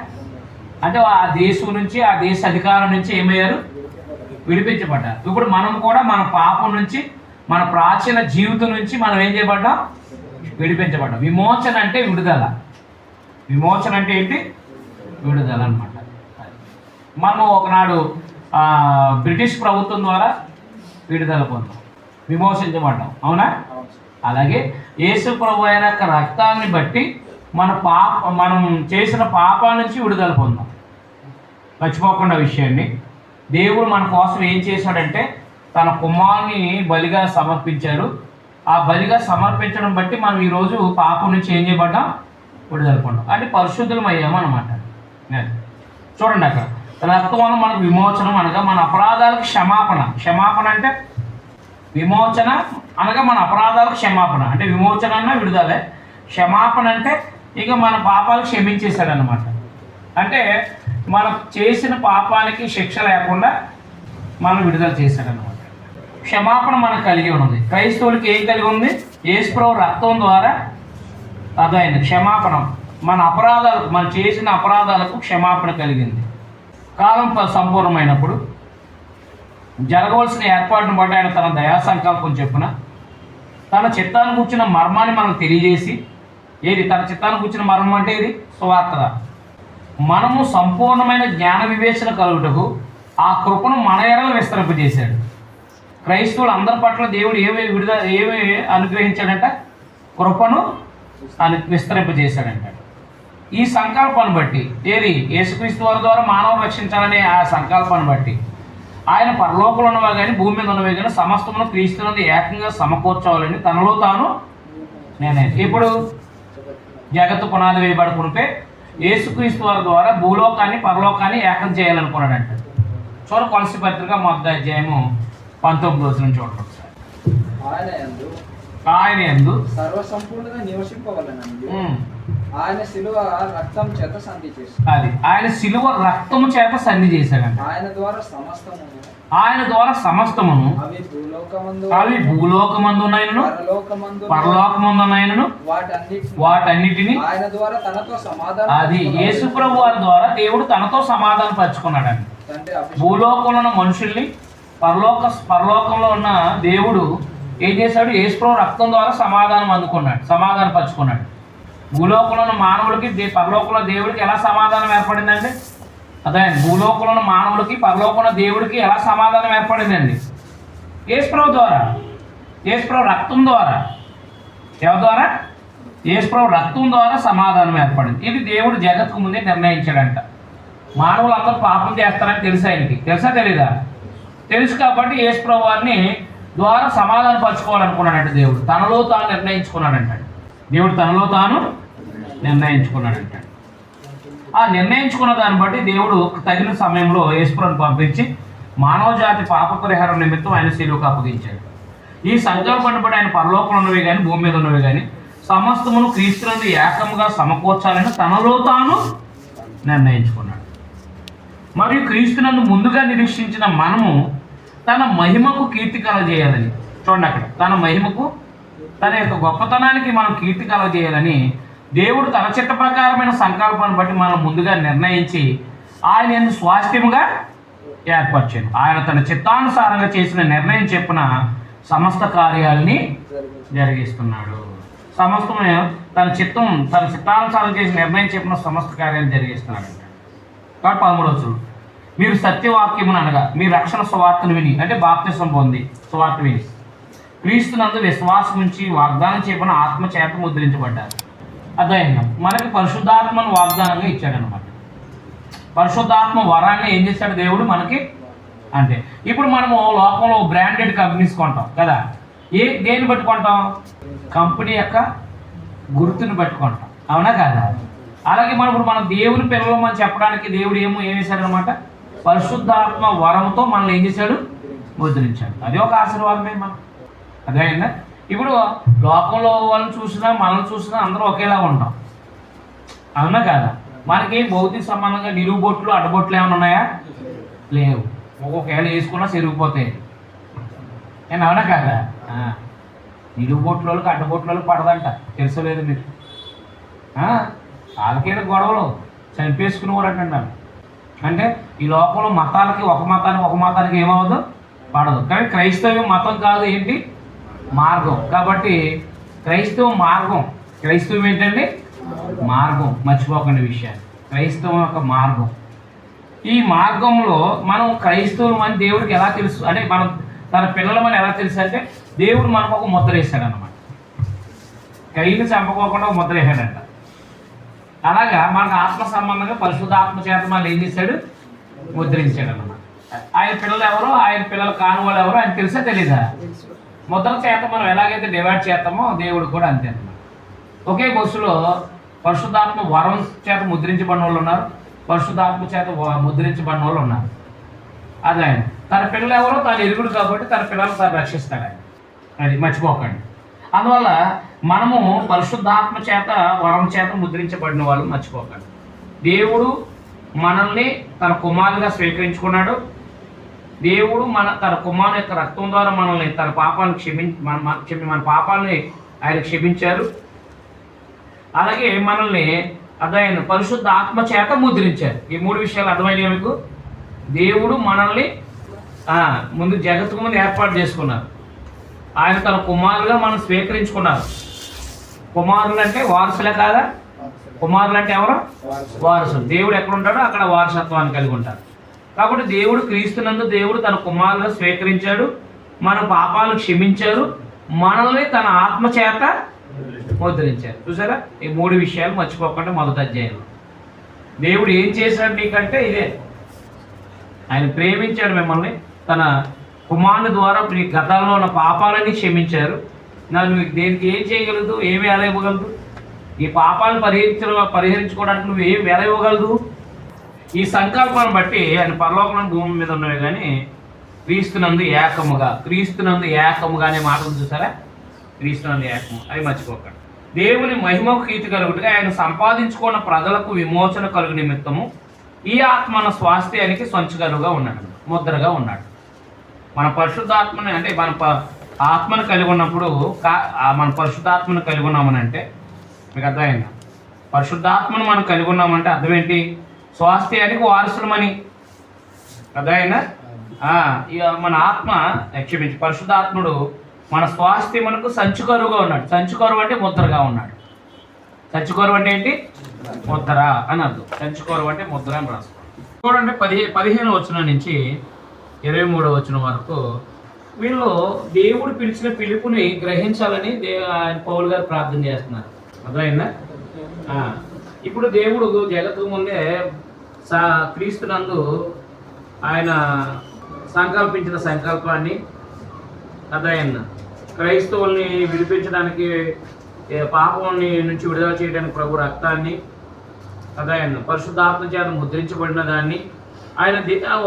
S3: అంటే ఆ దేశం నుంచి, ఆ దేశ అధికారం నుంచి ఏమయ్యారు, విడిపించబడ్డారు. ఇప్పుడు మనం కూడా మన పాపం నుంచి, మన ప్రాచీన జీవితం నుంచి మనం ఏం చేయబడ్డాం, విడిపించబడ్డాం. విమోచన అంటే విడుదల. విమోచన అంటే ఏంటి, విడుదల అనమాట. మనం ఒకనాడు బ్రిటిష్ ప్రభుత్వం ద్వారా విడుదల పొందాం, విమోచించబడ్డాం. అవునా? అలాగే యేసు ప్రభు అయిన యొక్క రక్తాన్ని బట్టి మనం చేసిన పాపాల నుంచి విడుదల పొందాం. మర్చిపోకుండా విషయాన్ని. దేవుడు మన కోసం ఏం చేశాడంటే తన కుమారుని బలిగా సమర్పించారు. ఆ బలిగా సమర్పించడం బట్టి మనం ఈరోజు పాపం నుంచి ఏం చేయబడ్డాం, విడుదల పొందాం. అంటే పరిశుద్ధులం అయ్యాము అనమాట. చూడండి, అక్కడ రక్తం వల్ల మనకు విమోచనం అనగా మన అపరాధాలకు క్షమాపణ. క్షమాపణ అంటే విమోచన అనగా మన అపరాధాలకు క్షమాపణ. అంటే విమోచన అన్న విడుదలే. క్షమాపణ అంటే ఇక మన పాపాలు క్షమించేశాడనమాట. అంటే మనం చేసిన పాపానికి శిక్ష లేకుండా మనం విడుదల చేశాడనమాట. క్షమాపణ మనకు కలిగి ఉన్నది. క్రైస్తవులకి ఏం కలిగి ఉంది, యేసు ప్రభు రక్తం ద్వారా అదైంది క్షమాపణ. మన అపరాధాలకు, మనం చేసిన అపరాధాలకు క్షమాపణ కలిగింది. కాలం సంపూర్ణమైనప్పుడు జరగవలసిన ఏర్పాటును బట్టి ఆయన తన దయా సంకల్పం చెప్పున తన చిత్తాన్ని కూర్చున్న మర్మాన్ని మనకు తెలియజేసి, ఏది తన చిత్తాన్ని కూర్చున్న మర్మం అంటే ఇది సువార్త. మనము సంపూర్ణమైన జ్ఞాన వివేచన కలుగుటకు ఆ కృపను మన ఎడల విస్తరింపజేశాడు. క్రైస్తవులు అందరి పట్ల దేవుడు ఏమి అనుగ్రహించాడంట, కృపను విస్తరింపజేశాడంట. ఈ సంకల్పాన్ని బట్టి, ఏది యేసుక్రీస్తు వారి ద్వారా మానవులు రక్షించాలనే ఆ సంకల్పాన్ని బట్టి ఆయన పరలోకంలో ఉన్నవే కానీ భూమి మీద ఉన్నవే కానీ సమస్తమును క్రీస్తునందు ఏకంగా సమకూర్చవాలని తనలో తాను ఇప్పుడు జగత్తు పునాది వేయబడుకుంటే యేసుక్రీస్తు వారి ద్వారా భూలోకాన్ని పరలోకాన్ని ఏకం చేయాలనుకున్నాడంట. చూడ కొలసి పత్రిక మొదటి అధ్యాయము 19 నుంచి చూడండి. ఆయన యందు
S2: సర్వసంపూర్ణంగా నివసింపవలెనని ఆయన శిలువ రక్తం చేత సంధి చేశాడు.
S3: అది ఆయన శిలువ రక్తము చేత సంధి చేశాడంట. ఆయన ద్వారా సమస్తమును అవి భూలోకమందునైనను పరలోకమందునైనను వాటన్నిటిని
S2: ఆయన ద్వారా తనతో సమాధానం,
S3: అది యేసు ప్రభు వారి ద్వారా దేవుడు తనతో సమాధానం పరుచుకున్నాడండి. భూలోకంలో ఉన్న మనుషుల్ని పరలోకంలో ఉన్న దేవుడు ఏం చేశాడు, యేసు ప్రభు రక్తం ద్వారా సమాధానం పరుచుకున్నాడు. భూలోకంలో ఉన్న మానవులకి పరలోకంలో దేవుడికి ఎలా సమాధానం ఏర్పడిందండి, అదే భూలోకంలో ఉన్న మానవులకి పరలోకంలో దేవుడికి ఎలా సమాధానం ఏర్పడిందండి, యేసు ప్రభు ద్వారా, యేసు ప్రభు రక్తం ద్వారా. ఎవరి ద్వారా, యేసు ప్రభు రక్తం ద్వారా సమాధానం ఏర్పడింది. ఇది దేవుడు జగత్తుకు ముందే నిర్ణయించాడంట. మానవులు అందరూ పాపం చేస్తారని తెలుసు ఆయనకి, తెలుసా తెలీదా, తెలుసు. కాబట్టి యేసు ప్రభు వారిని ద్వారా సమాధానం పరచుకోవాలనుకున్నాడంట. దేవుడు తనలో తాను నిర్ణయించుకున్నాడంట. దేవుడు తనలో తాను నిర్ణయించుకున్నాడంట. ఆ నిర్ణయించుకున్న దాన్ని బట్టి దేవుడు తగిన సమయంలో యేసుప్రభుని పంపించి మానవ జాతి పాప పరిహారం నిమిత్తం ఆయన శిలువకు అప్పగించాడు. ఈ సంకల్పాన్ని బట్టి ఆయన పరలోకంలో ఉన్నవి కానీ భూమి మీద ఉన్నవి కానీ సమస్తమును క్రీస్తునందు ఏకంగా సమకూర్చాలని తనలో తాను నిర్ణయించుకున్నాడు. మరియు క్రీస్తునందు ముందుగా నిరీక్షించిన మనము తన మహిమకు కీర్తి కలగజేయాలని, చూడండి అక్కడ, తన మహిమకు, తన యొక్క గొప్పతనానికి మనం కీర్తి కలగజేయాలని దేవుడు తన చిత్త ప్రకారమైన సంకల్పాన్ని బట్టి మనం ముందుగా నిర్ణయించి ఆయన స్వాస్థ్యముగా ఏర్పరిచాడు. ఆయన తన చిత్తానుసారంగా చేసిన నిర్ణయం చెప్పున సమస్త కార్యాలని జరిగిస్తున్నాడు. సమస్తము తన చిత్తానుసారం చేసిన నిర్ణయం చెప్పిన సమస్త కార్యాలను జరిగిస్తున్నాడు. కాబట్టి 13వ వచనం, మీరు సత్యవాక్యమును అనగా మీ రక్షణ సువార్తను విని, అంటే బాప్తిసం పొంది సువార్త విని క్రీస్తునందు విశ్వాసం ఉంచి వాగ్దానం చేయబడిన ఆత్మ చేత ముద్రించబడ్డారు. అర్థమైందా? మనకి పరిశుద్ధాత్మను వాగ్దానంగా ఇచ్చాడనమాట. పరిశుద్ధాత్మ వరాన్ని ఏం చేశాడు దేవుడు మనకి అంటే. ఇప్పుడు మనము లోకంలో బ్రాండెడ్ కంపెనీస్ కొంటాం కదా, దేన్ని బట్టి కొంటాం? కంపెనీ యొక్క గుర్తుని బట్టి కొంటాం, అవునా కాదా? అలాగే మనం దేవుని పిల్లలు అని చెప్పడానికి దేవుడు ఏం చేశాడనమాట, పరిశుద్ధాత్మ వరంతో మనల్ని ఏం చేశాడు? ముద్రించాడు. అది ఒక ఆశీర్వాదమే మనం. అదేందా? ఇప్పుడు లోకంలో వాళ్ళని చూసినా మనల్ని చూసినా అందరూ ఒకేలా ఉంటాం, అవునా కాదా? మనకి భౌతిక సంబంధంగా నిలువు బొట్లు అడ్డబొట్లు ఏమైనా ఉన్నాయా? లేవు. ఒక్కొక్కవేళ వేసుకున్నా చెరిగిపోతాయి, నేను అవునా కాదా? నిలువు బొట్లకి అడ్డబొట్లకి పడదంట, తెలుసలేదు మీరు? వాళ్ళకేదో గొడవలు చంపేసుకునేవారంటున్నారు. అంటే ఈ లోకంలో మతాలకి ఒక మతానికి ఏమవదు, పడదు. కానీ క్రైస్తవ్యం మతం కాదు, ఏంటి? మార్గం. కాబట్టి క్రైస్తవం ఏంటండి? మార్గం. మర్చిపోకండి విషయాన్ని. క్రైస్తవం యొక్క మార్గం. ఈ మార్గంలో మనం క్రైస్తవులం అని దేవుడికి ఎలా తెలుసు అంటే, మనం తన పిల్లలమని ఎలా తెలుసు అంటే, దేవుడు మనకు ఒక ముద్ర వేశాడు అన్నమాట. కయ్యని చంపకోకుండా ఒక ముద్ర వేసాడంట. అలాగా మనకు ఆత్మ సంబంధంగా పరిశుద్ధాత్మ చేత మనం ఏం చేశాడు? ముద్రించాడు అన్నమాట. ఆయన పిల్లలు ఎవరో, ఆయన పిల్లలు కాని వాళ్ళు ఎవరో ఆయన తెలుసా తెలీదా? ముద్ర చేత మనం ఎలాగైతే డివైడ్ చేస్తామో దేవుడు కూడా అంతే అన్నమాట. ఒకే బస్సులో పరిశుద్ధాత్మ వరం చేత ముద్రించబడిన వాళ్ళు ఉన్నారు, పరిశుద్ధాత్మ చేత ముద్రించబడిన వాళ్ళు ఉన్నారు. అది ఆయన తన పిల్లలు ఎవరో తాను ఎరుగుడు కాబట్టి తన పిల్లలు తాను రక్షిస్తాడు ఆయన. అది మర్చిపోకండి. అందువల్ల మనము పరిశుద్ధాత్మ చేత వరం చేత ముద్రించబడిన వాళ్ళు మర్చిపోకండి. దేవుడు మనల్ని తన కుమారుగా స్వీకరించుకున్నాడు. దేవుడు తన కుమారు యొక్క రక్తం ద్వారా మనల్ని తన పాపాలను మన పాపాలని ఆయన క్షమించారు. అలాగే మనల్ని అర్థమైన పరిశుద్ధ ఆత్మ చేత ముద్రించారు. ఈ మూడు విషయాలు అర్థమైనవి మీకు? దేవుడు మనల్ని ముందు జగత్తుకు ముందు ఏర్పాటు చేసుకున్నారు. ఆయన తన కుమారుగా మనం స్వీకరించుకున్నారు. కుమారులు అంటే వారసులే కాదా? కుమారులు అంటే ఎవరు? వారసులు. దేవుడు ఎక్కడ ఉంటాడో అక్కడ వారసత్వాన్ని కలిగి ఉంటారు. కాబట్టి దేవుడు క్రీస్తునందు దేవుడు తన కుమారుగా స్వీకరించాడు, మన పాపాలను క్షమించారు, మనల్ని తన ఆత్మ చేత ముద్రించారు. చూసారా? ఈ మూడు విషయాలు మర్చిపోకుండా మొదటి అధ్యాయంలో దేవుడు ఏం చేశాడు నీకంటే ఇదే. ఆయన ప్రేమించాడు మిమ్మల్ని, తన కుమారుని ద్వారా మీ గతంలో ఉన్న పాపాలన్నీ క్షమించారు. నువ్వు దేనికి ఏం చేయగలదు? ఏమి ఎలా ఇవ్వగలదు? ఈ పాపాలను పరిహరించుకోవడానికి నువ్వు ఏం ఎలా ఇవ్వగలదు? ఈ సంకల్పాన్ని బట్టి ఆయన పరలోకం భూమి మీద ఉన్నవి కానీ క్రీస్తునందు ఏకముగా అనే మాటలు చూసారా? క్రీస్తునందు ఏకము, అవి మర్చిపోకండి. దేవుని మహిమకు కీర్తి కలుగుటగా ఆయన సంపాదించుకున్న ప్రజలకు విమోచన కలుగు నిమిత్తము ఈ ఆత్మ మన స్వాస్థ్యానికి సంచుగలుగా ఉన్నాడు, ముద్రగా ఉన్నాడు. మన పరిశుద్ధాత్మని అంటే మన ఆత్మను కలిగి ఉన్నప్పుడు మన పరిశుద్ధాత్మను కలిగి ఉన్నామనంటే మీకు అర్థమైందా? పరిశుద్ధాత్మను మనం కలిగి ఉన్నామంటే అర్థం ఏంటి? స్వాస్థ్యానికి వారసులమని. అర్థమైందా? మన ఆత్మ క్షమించి పరిశుద్ధాత్ముడు మన స్వాస్థ్యమునకు సంచుకరువుగా ఉన్నాడు. సంచుకరువు అంటే ముద్రగా ఉన్నాడు. సంచుకరువు అంటే ఏంటి? ముద్ర అని అర్థం. సంచుకరువు అంటే ముద్ర అని రాసుకోండి. చూడండి 15వ వచనం నుంచి 23వ వచనం వరకు వీళ్ళు దేవుడు పిలిచిన పిలుపుని గ్రహించాలని పౌలు గారు ప్రార్థన చేస్తున్నారు. అర్థమైందా? ఇప్పుడు దేవుడు జగత్తు ముందే క్రీస్తునందు ఆయన సంకల్పించిన సంకల్పాన్ని, అర్థమైందా, క్రైస్తవుల్ని విడిపించడానికి, పాపాన్ని నుంచి విడుదల చేయడానికి ప్రభు రక్తాన్ని, అర్థమైందా, పరిశుద్ధాత్మ చేత ముద్రించబడిన దాన్ని ఆయన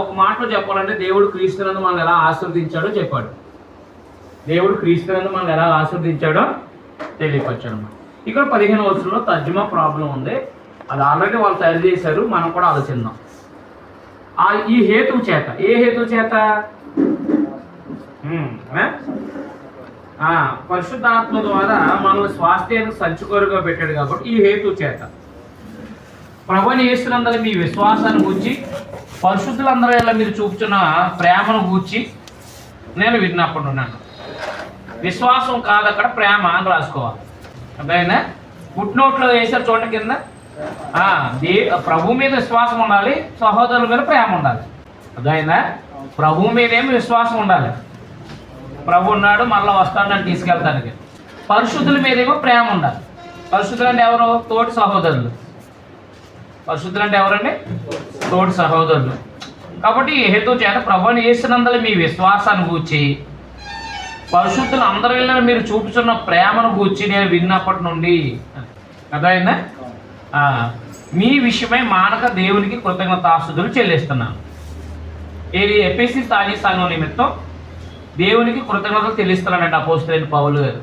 S3: ఒక మాటలో చెప్పాలంటే దేవుడు క్రీస్తునందు మనల్ని ఎలా ఆశీర్వదించాడో చెప్పాడు. దేవుడు క్రీస్తునందు మనల్ని ఎలా ఆశీర్వదించాడో తెలియపరిచాడు. ఇక్కడ 15వ వచనంలో తర్జుమా ప్రాబ్లం ఉంది. అది ఆల్రెడీ వాళ్ళు తయారు చేశారు, మనం కూడా ఆలోచిద్దాం. ఈ హేతువు చేత, ఏ హేతువు చేత? పరిశుద్ధాత్మ ద్వారా మనల్ని స్వాస్థ్యానికి సంచుకోరుగా పెట్టాడు కాబట్టి ఈ హేతువు చేత ప్రభువుని యేసునందరి మీ విశ్వాసాన్ని గూర్చి పరిశుద్ధులందరూ ఎలా మీరు చూపుతున్న ప్రేమను గూర్చి నేను విన్నప్పుడున్నాను. విశ్వాసం కాదు, అక్కడ ప్రేమ అని రాసుకోవాలి. అర్థమైనా? ఫుట్నోట్లో వేసారు చూడండి కింద. ప్రభు మీద విశ్వాసం ఉండాలి, సహోదరుల మీద ప్రేమ ఉండాలి. అదైనా ప్రభు మీదేమో విశ్వాసం ఉండాలి. ప్రభు ఉన్నాడు, మళ్ళీ వస్తాడని తీసుకెళ్తానికి. పరిశుద్ధుల మీదేమో ప్రేమ ఉండాలి. పరిశుద్ధులు అంటే ఎవరు? తోటి సహోదరులు. పరిశుద్ధులు అంటే ఎవరండి? తోటి సహోదరులు. కాబట్టి ఈ హేతు చేత ప్రభువుని యేసునందలి మీ విశ్వాసాన్ని గూర్చి, పరిశుద్ధులు అందరిలో మీరు చూపుతున్న ప్రేమను గూర్చి నేను విన్నప్పటి నుండి అదైనా మీ విషయమై మానక దేవునికి కృతజ్ఞతాస్తుతులు చెల్లిస్తున్నాను. ఇది ఎఫెసీ సంఘం నిమిత్తం దేవునికి కృతజ్ఞతలు చెల్లిస్తున్నానండి అపోస్తలుడైన పౌలు గారు.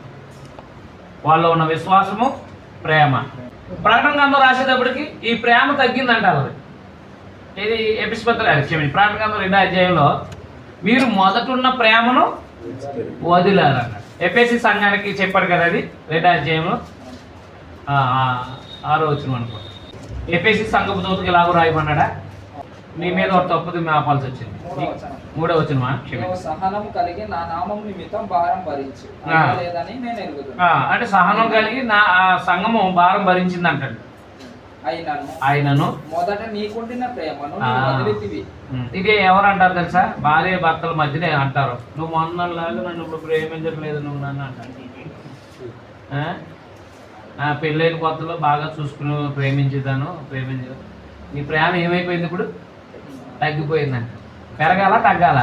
S3: వాళ్ళు ఉన్న విశ్వాసము, ప్రేమ. ప్రకటన గ్రంథం రాసేటప్పటికి ఈ ప్రేమ తగ్గిందంటారు. ఇది ఎఫెసీ పత్రిక ప్రకటన గ్రంథం 2వ అధ్యాయంలో మీరు మొదటున్న ప్రేమను వదిలారన్న ఎఫెసీ సంఘానికి చెప్పారు కదా. అది 2వ అధ్యాయంలో 6వ వచనం అనుకోండి. ఎఫెసీ సంఘపు దూతకి ఎలాగో రాయమన్నాడా? మీ మీద ఒక తప్పుది ఆపాల్సి వచ్చింది. 3వ వచనమా?
S2: సహనం కలిగి నా నామం నిమిత్తం భారం భరించు లేదని నేను ఎరుగుతున్నా.
S3: అంటే సహనం కలిగి నా సంఘము భారం భరించింది అంటాడు. ఆయనను
S2: మొదట నీకుండిన ప్రేమను
S3: ఇది ఎవరు అంటారు తెలుసా? భార్య భర్తల మధ్యనే అంటారు. నువ్వు మొన్నలాగా నన్ను ఇప్పుడు ప్రేమించట్లేదు, నువ్వు నన్ను అంటాను. పెళ్ళైన కొత్తలో బాగా చూసుకుని ప్రేమించేదాను. నీ ప్రేమ ఏమైపోయింది ఇప్పుడు? తగ్గిపోయిందంట. పెరగాల తగ్గాల?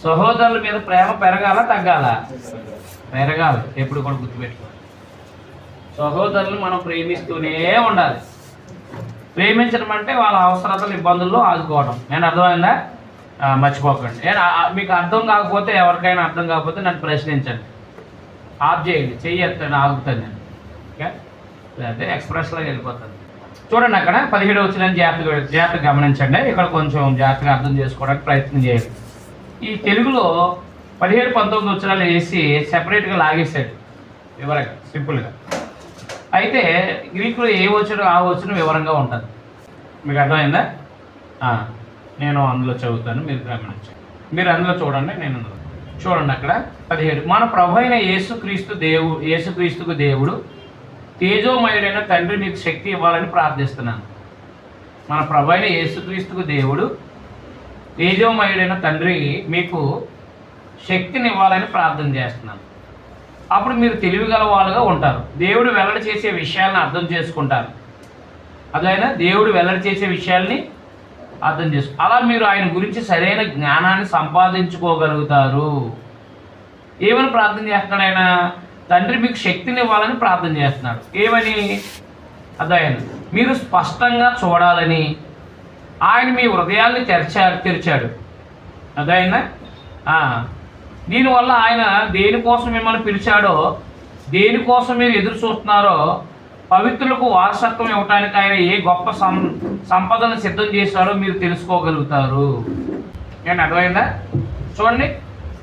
S3: సహోదరుల మీద ప్రేమ పెరగాల తగ్గాల? పెరగాలి. ఎప్పుడు కూడా గుర్తుపెట్టుకో. సహోదరులు మనం ప్రేమిస్తూనే ఉండాలి. ప్రేమించడం అంటే వాళ్ళ అవసరతలు, ఇబ్బందుల్లో ఆదుకోవడం. నేను అర్థమైందా? మర్చిపోకండి. మీకు అర్థం కాకపోతే, ఎవరికైనా అర్థం కాకపోతే నన్ను ప్రశ్నించండి. ఆఫ్ చేయండి, చెయ్యొద్దండి, ఆగుతాను నేను. ఓకే, లేకపోతే ఎక్స్ప్రెస్లోకి వెళ్ళిపోతాను. చూడండి, అక్కడ 17వ వచనాన్ని జాగ్రత్తగా గమనించండి. ఇక్కడ కొంచెం జాగ్రత్తగా అర్థం చేసుకోవడానికి ప్రయత్నం చేయాలి. ఈ తెలుగులో 17, 19 వచనాలు వేసి సెపరేట్గా లాగేశాడు వివరంగా, సింపుల్గా. అయితే గ్రీకులో ఏ వచనం ఆ వచనం వివరంగా ఉంటుంది. మీకు అర్థమైందా? నేను అందులో చదువుతాను, మీరు గమనించండి. మీరు అందులో చూడండి, నేను అందులో చూడండి. అక్కడ 17, మన ప్రభు అయిన యేసుక్రీస్తుకు దేవుడు తేజోమయుడైన తండ్రి మీకు శక్తి ఇవ్వాలని ప్రార్థిస్తున్నాను. మన ప్రభు అయిన యేసుక్రీస్తుకు దేవుడు తేజోమయుడైన తండ్రి మీకు శక్తిని ఇవ్వాలని ప్రార్థన చేస్తున్నాను. అప్పుడు మీరు తెలివిగల వాళ్ళుగా ఉంటారు. దేవుడు వెల్లడి చేసే విషయాలను అర్థం చేసుకుంటారు. అదైనా దేవుడు వెల్లడి చేసే విషయాల్ని అర్థం అలా మీరు ఆయన గురించి సరైన జ్ఞానాన్ని సంపాదించుకోగలుగుతారు. ఏమని ప్రార్థన చేస్తున్నాడు ఆయన? తండ్రి మీకు శక్తిని ఇవ్వాలని ప్రార్థన చేస్తున్నాడు. ఏమని? అదైనా మీరు స్పష్టంగా చూడాలని ఆయన మీ హృదయాల్ని తెరిచాడు. అదైనా దీనివల్ల ఆయన దేనికోసం మిమ్మల్ని పిలిచాడో, దేనికోసం మీరు ఎదురు చూస్తున్నారో, పవిత్రులకు వారసత్వం ఇవ్వడానికి ఆయన ఏ గొప్ప సంపదను సిద్ధం చేశాడో మీరు తెలుసుకోగలుగుతారు. నేను అర్థమైందా? చూడండి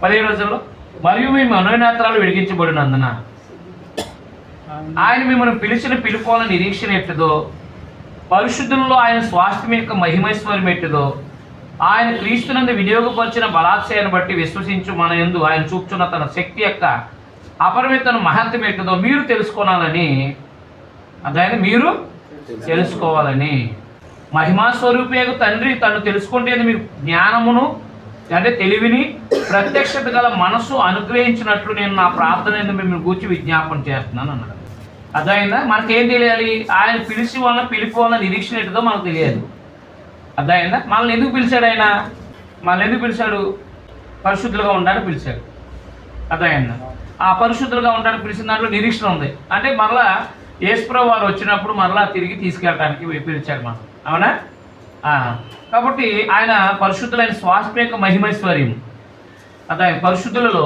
S3: 17 రోజుల్లో. మరియు మీ మనోనేత్రాలు వెలిగించబడినందున ఆయన మిమ్మల్ని పిలిచిన పిలుపుల నిరీక్షణ ఎట్టుదో, పరిశుద్ధుల్లో ఆయన స్వాస్థ్యం యొక్క మహిమైశ్వర్యం ఎట్టుదో, ఆయన క్రీస్తునందు వినియోగపరిచిన బలాత్సయాన్ని బట్టి విశ్వసించు మన యందు ఆయన చూపుచున్న తన శక్తి యొక్క అపరిమితను మహత్యం ఎట్టుదో మీరు తెలుసుకోవాలని. అదైనా మీరు తెలుసుకోవాలని. మహిమా స్వరూపేగు తండ్రి తను తెలుసుకుంటే మీరు జ్ఞానమును అంటే తెలివిని ప్రత్యక్షత గల మనసు అనుగ్రహించినట్లు నేను నా ప్రార్థన మిమ్మల్ని గూర్చి విజ్ఞాపన చేస్తున్నాను అన్నాడు. అదైనా మనకేం తెలియాలి? ఆయన పిలిచి వలన పిలుపు వలన నిరీక్షణ ఏంటిదో మనకు తెలియదు. అదైనా మనల్ని ఎందుకు పిలిచాడు ఆయన? మనల్ని ఎందుకు పిలిచాడు? పరిశుద్ధులుగా ఉండడానికి పిలిచాడు. అదైనా ఆ పరిశుద్ధులుగా ఉండడానికి పిలిచిన దాంట్లో నిరీక్షణ ఉంది. అంటే మరలా యేసుప్రభువు వారు వచ్చినప్పుడు మరలా తిరిగి తీసుకెళ్ళడానికి పిలిచాడు మనం. అవునా? కాబట్టి ఆయన పరిశుద్ధులైన స్వాస్థ్యం యొక్క మహిమైశ్వర్యం. అదే పరిశుద్ధులలో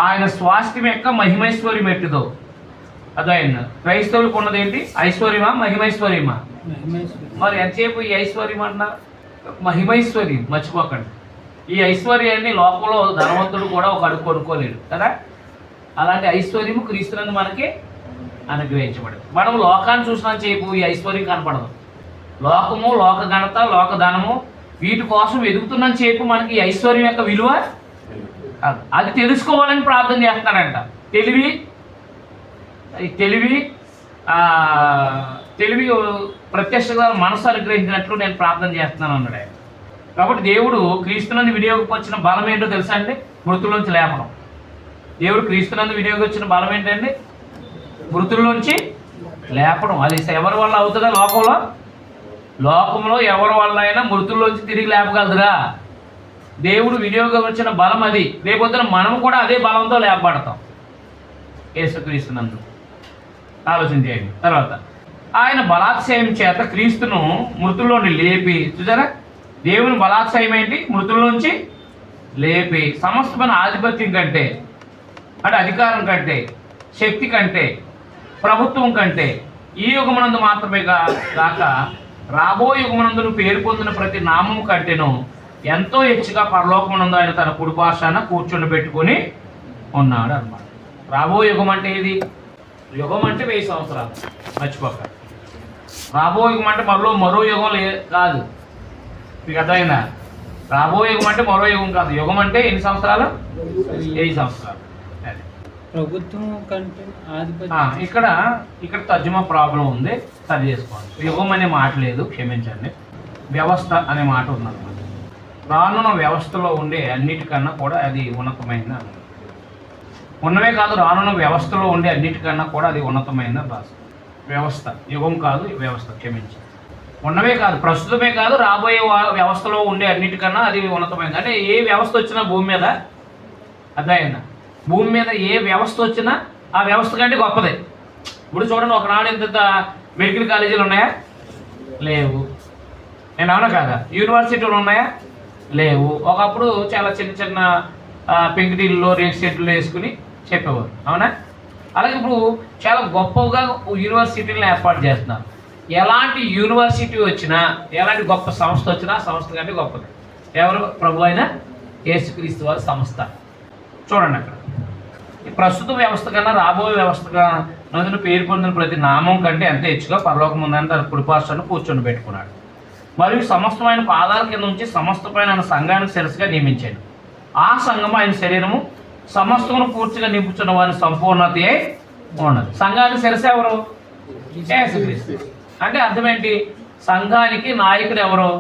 S3: ఆయన స్వాస్థ్యం యొక్క మహిమైశ్వర్యం ఎట్టుదో. అదైనా క్రైస్తవులకు ఉన్నది ఏంటి? ఐశ్వర్యమా మహిమైశ్వర్యమా? మరి ఎంతసేపు ఈ ఐశ్వర్యం అంటున్నారు? మహిమైశ్వర్యం మర్చిపోకండి. ఈ ఐశ్వర్యాన్ని లోకంలో ధనవంతుడు కూడా ఒక అడుగు కొనుక్కోలేడు కదా. అలాంటి ఐశ్వర్యము క్రీస్తునందు మనకి అనుగ్రహించబడదు. మనం లోకాన్ని చూసినా చేపు ఈ ఐశ్వర్యం కనపడదు. లోకము, లోక ఘనత, లోక ధనము వీటి కోసం ఎదుగుతున్న చేపు మనకి ఈ ఐశ్వర్యం యొక్క విలువ అది తెలుసుకోవాలని ప్రార్థన చేస్తాడంట. తెలివి ప్రత్యక్షంగా మనసు అనుగ్రహించినట్లు నేను ప్రార్థన చేస్తున్నాను అన్నాడు ఆయన. కాబట్టి దేవుడు క్రీస్తునందు వినియోగపరిచిన బలం ఏంటో తెలుసా అండి? మృతుల్లోంచి లేపడం. దేవుడు క్రీస్తునందు వినియోగించిన బలం ఏంటండి? మృతుల్లోంచి లేపడం. అది ఎవరి వల్ల అవుతుందా? లోకంలో ఎవరి వల్ల అయినా మృతుల్లోంచి తిరిగి లేపగలదురా? దేవుడు వినియోగించిన బలం అది. రేపొద్దున మనం కూడా అదే బలంతో లేపబడతాం యేసుక్రీస్తునందు. ఆలోచించేయండి. తర్వాత ఆయన బలాత్సయం చేత క్రీస్తును మృతుల్లోని లేపి, చూసారా, దేవుని బలాత్సయం ఏంటి? మృతుల్లోంచి లేపి సమస్తమైన ఆధిపత్యం కంటే, అంటే అధికారం కంటే, శక్తి కంటే, ప్రభుత్వం కంటే, ఈ యుగమునందు మాత్రమే కాక రాబోయే యుగమునందు పేరు పొందిన ప్రతి నామము కంటేను ఎంతో హెచ్చుగా పరలోకమునందు ఆయన తన కుడిపార్శాన కూర్చొని పెట్టుకొని ఉన్నాడు అన్నమాట. రాబోయే యుగం అంటే ఏది? యుగం అంటే 1000 సంవత్సరాలు, మర్చిపోక. రాబోయే యుగం అంటే మరో యుగం కాదు. మీకు అర్థమైందా? రాబోయే యుగం అంటే మరో యుగం కాదు. యుగం అంటే ఎన్ని సంవత్సరాలు? 1000 సంవత్సరాలు.
S4: ప్రభుత్వం కంటే ఆధిపత్యం.
S3: ఇక్కడ తర్జుమా ప్రాబ్లం ఉంది, సరి చేసుకోండి. యుగం అనే మాట లేదు, క్షమించండి. వ్యవస్థ అనే మాట ఉందన్నమాట. రానున్న వ్యవస్థలో ఉండే అన్నిటికన్నా కూడా అది ఉన్నతమైన, ఉన్నవే కాదు, రానున్న వ్యవస్థలో ఉండే అన్నిటికన్నా కూడా అది ఉన్నతమైన వ్యవస్థ. యుగం కాదు, వ్యవస్థ, క్షమించండి. ఉన్నవే కాదు, ప్రస్తుతమే కాదు, రాబోయే వ్యవస్థలో ఉండే అన్నిటికన్నా అది ఉన్నతమైనది. అంటే ఏ వ్యవస్థ వచ్చినా భూమి మీద, అర్థమైందా, భూమి మీద ఏ వ్యవస్థ వచ్చినా ఆ వ్యవస్థ కంటే గొప్పదే. ఇప్పుడు చూడండి, ఒకనాడు ఇంత మెడికల్ కాలేజీలు ఉన్నాయా? లేవు. నేను అవునా కాదా? యూనివర్సిటీలు ఉన్నాయా? లేవు. ఒకప్పుడు చాలా చిన్న చిన్న పెంకుటిల్లో రేట్ సెట్లు వేసుకుని చెప్పేవారు, అవునా? అలాగే ఇప్పుడు చాలా గొప్పగా యూనివర్సిటీలను ఏర్పాటు చేస్తున్నారు. ఎలాంటి యూనివర్సిటీ వచ్చినా, ఎలాంటి గొప్ప సంస్థ వచ్చినా ఆ సంస్థ కంటే గొప్పది ఎవరు? ప్రభు అయిన యేసుక్రీస్తు వారి సంస్థ. చూడండి, అక్కడ ఈ ప్రస్తుత వ్యవస్థ కన్నా రాబోయే వ్యవస్థగా నదును పేరు పొందిన ప్రతి నామం కంటే ఎంత హెచ్చుగా పరలోకం ఉందని తన కుడిపార్శ్వాన కూర్చొని పెట్టుకున్నాడు. మరియు సమస్తమైన పాదాల కింద నుంచి సమస్తమైన సంఘానికి శిరస్సుగా నియమించాడు. ఆ సంఘం ఆయన శరీరము సమస్తమును పూర్తిగా నింపుచున్న వారి సంపూర్ణతే ఉన్నది. సంఘానికి శిరస్సు ఎవరు? యేసుక్రీస్తు. అంటే అర్థం ఏంటి? సంఘానికి నాయకుడు ఎవరు?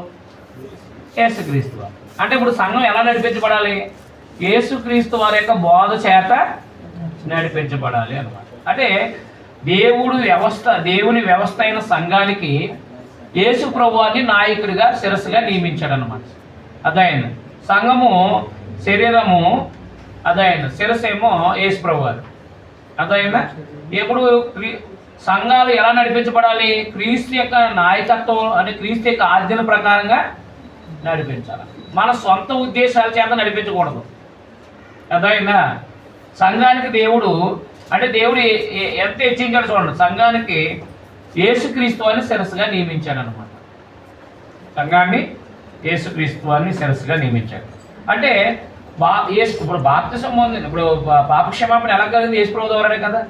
S3: యేసుక్రీస్తు. అంటే ఇప్పుడు సంఘం ఎలా నడిపించబడాలి? యేసుక్రీస్తు వారి యొక్క బోధ చేత నడిపించబడాలి అన్నమాట. అంటే దేవుని వ్యవస్థ అయిన సంఘానికి యేసు ప్రభువాన్ని నాయకుడిగా శిరస్సుగా నియమించాడు అన్నమాట. అదైన సంఘము శరీరము, అదైన శిరస్సు ఏమో యేసు ప్రభువారు. అదైనా ఇప్పుడు సంఘాలు ఎలా నడిపించబడాలి? క్రీస్తు యొక్క నాయకత్వం, అంటే క్రీస్తు యొక్క ఆజ్ఞల ప్రకారంగా నడిపించాలి. మన సొంత ఉద్దేశాల చేత నడిపించకూడదు. అదైనా సంఘానికి దేవుడు ఎంత హెచ్చించాడు చూడండి. సంఘానికి యేసుక్రీస్తు అని శిరస్సుగా నియమించాడు అనమాట. సంఘాన్ని యేసుక్రీస్తు అని శిరస్సుగా నియమించాడు. అంటే ఇప్పుడు బాప్తిసం పొందింది, ఇప్పుడు పాప క్షమాపణ ఎలా కలిగింది? యేసు ప్రభు ద్వారానే కదా.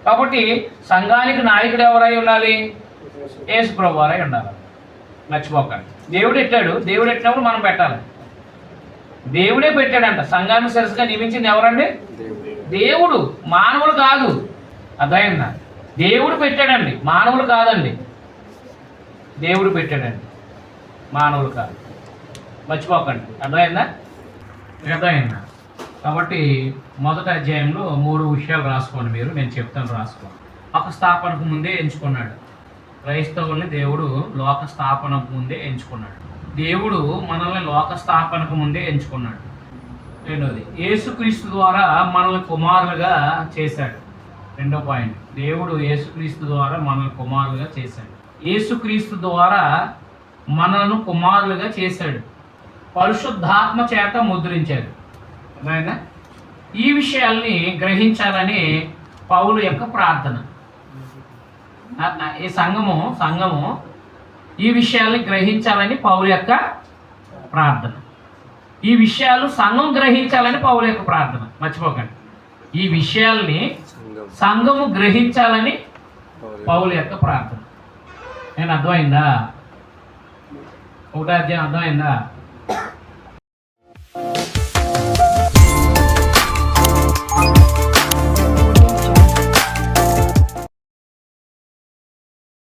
S3: కాబట్టి సంఘానికి నాయకుడు ఎవరై ఉండాలి? యేసు ప్రభు వారై ఉండాలి. మర్చిపోకండి. దేవుడు ఎట్టినప్పుడు మనం పెట్టాలి. దేవుడే పెట్టాడంట. సంఘాన్ని శిరస్సుగా నియమించింది ఎవరండి? దేవుడు, మానవులు కాదు. అర్థమైందా? దేవుడు పెట్టాడండి, మానవులు కాదండి. దేవుడు పెట్టాడండి, మానవులు కాదు. మర్చిపోకండి. అర్థమైందా? కాబట్టి మొదటి అధ్యాయంలో 3 విషయాలు రాసుకోండి మీరు. నేను చెప్తాను, రాసుకోండి. లోక స్థాపనకు ముందే ఎంచుకున్నాడు. క్రైస్తవుల్ని దేవుడు లోక స్థాపనకు ముందే ఎంచుకున్నాడు. దేవుడు మనల్ని లోక స్థాపనకు ముందే ఎంచుకున్నాడు. రెండోది, యేసుక్రీస్తు ద్వారా మనల్ని కుమారులుగా చేశాడు. రెండో పాయింట్, దేవుడు యేసుక్రీస్తు ద్వారా మనల్ని కుమారులుగా చేశాడు. యేసుక్రీస్తు ద్వారా మనల్ని కుమారులుగా చేశాడు. పరిశుద్ధాత్మ చేత ముద్రించాడు. అర్థమైందా? ఈ విషయాల్ని గ్రహించాలని పౌలు యొక్క ప్రార్థన. ఈ సంఘము ఈ విషయాల్ని గ్రహించాలని పౌలు యొక్క ప్రార్థన. ఈ విషయాలు సంఘం గ్రహించాలని పౌలు యొక్క ప్రార్థన. మర్చిపోకండి. ఈ విషయాల్ని సంఘము గ్రహించాలని పౌలు యొక్క ప్రార్థన. నేను అర్థమైందా? ఒకటో అధ్యాయం అర్థమైందా?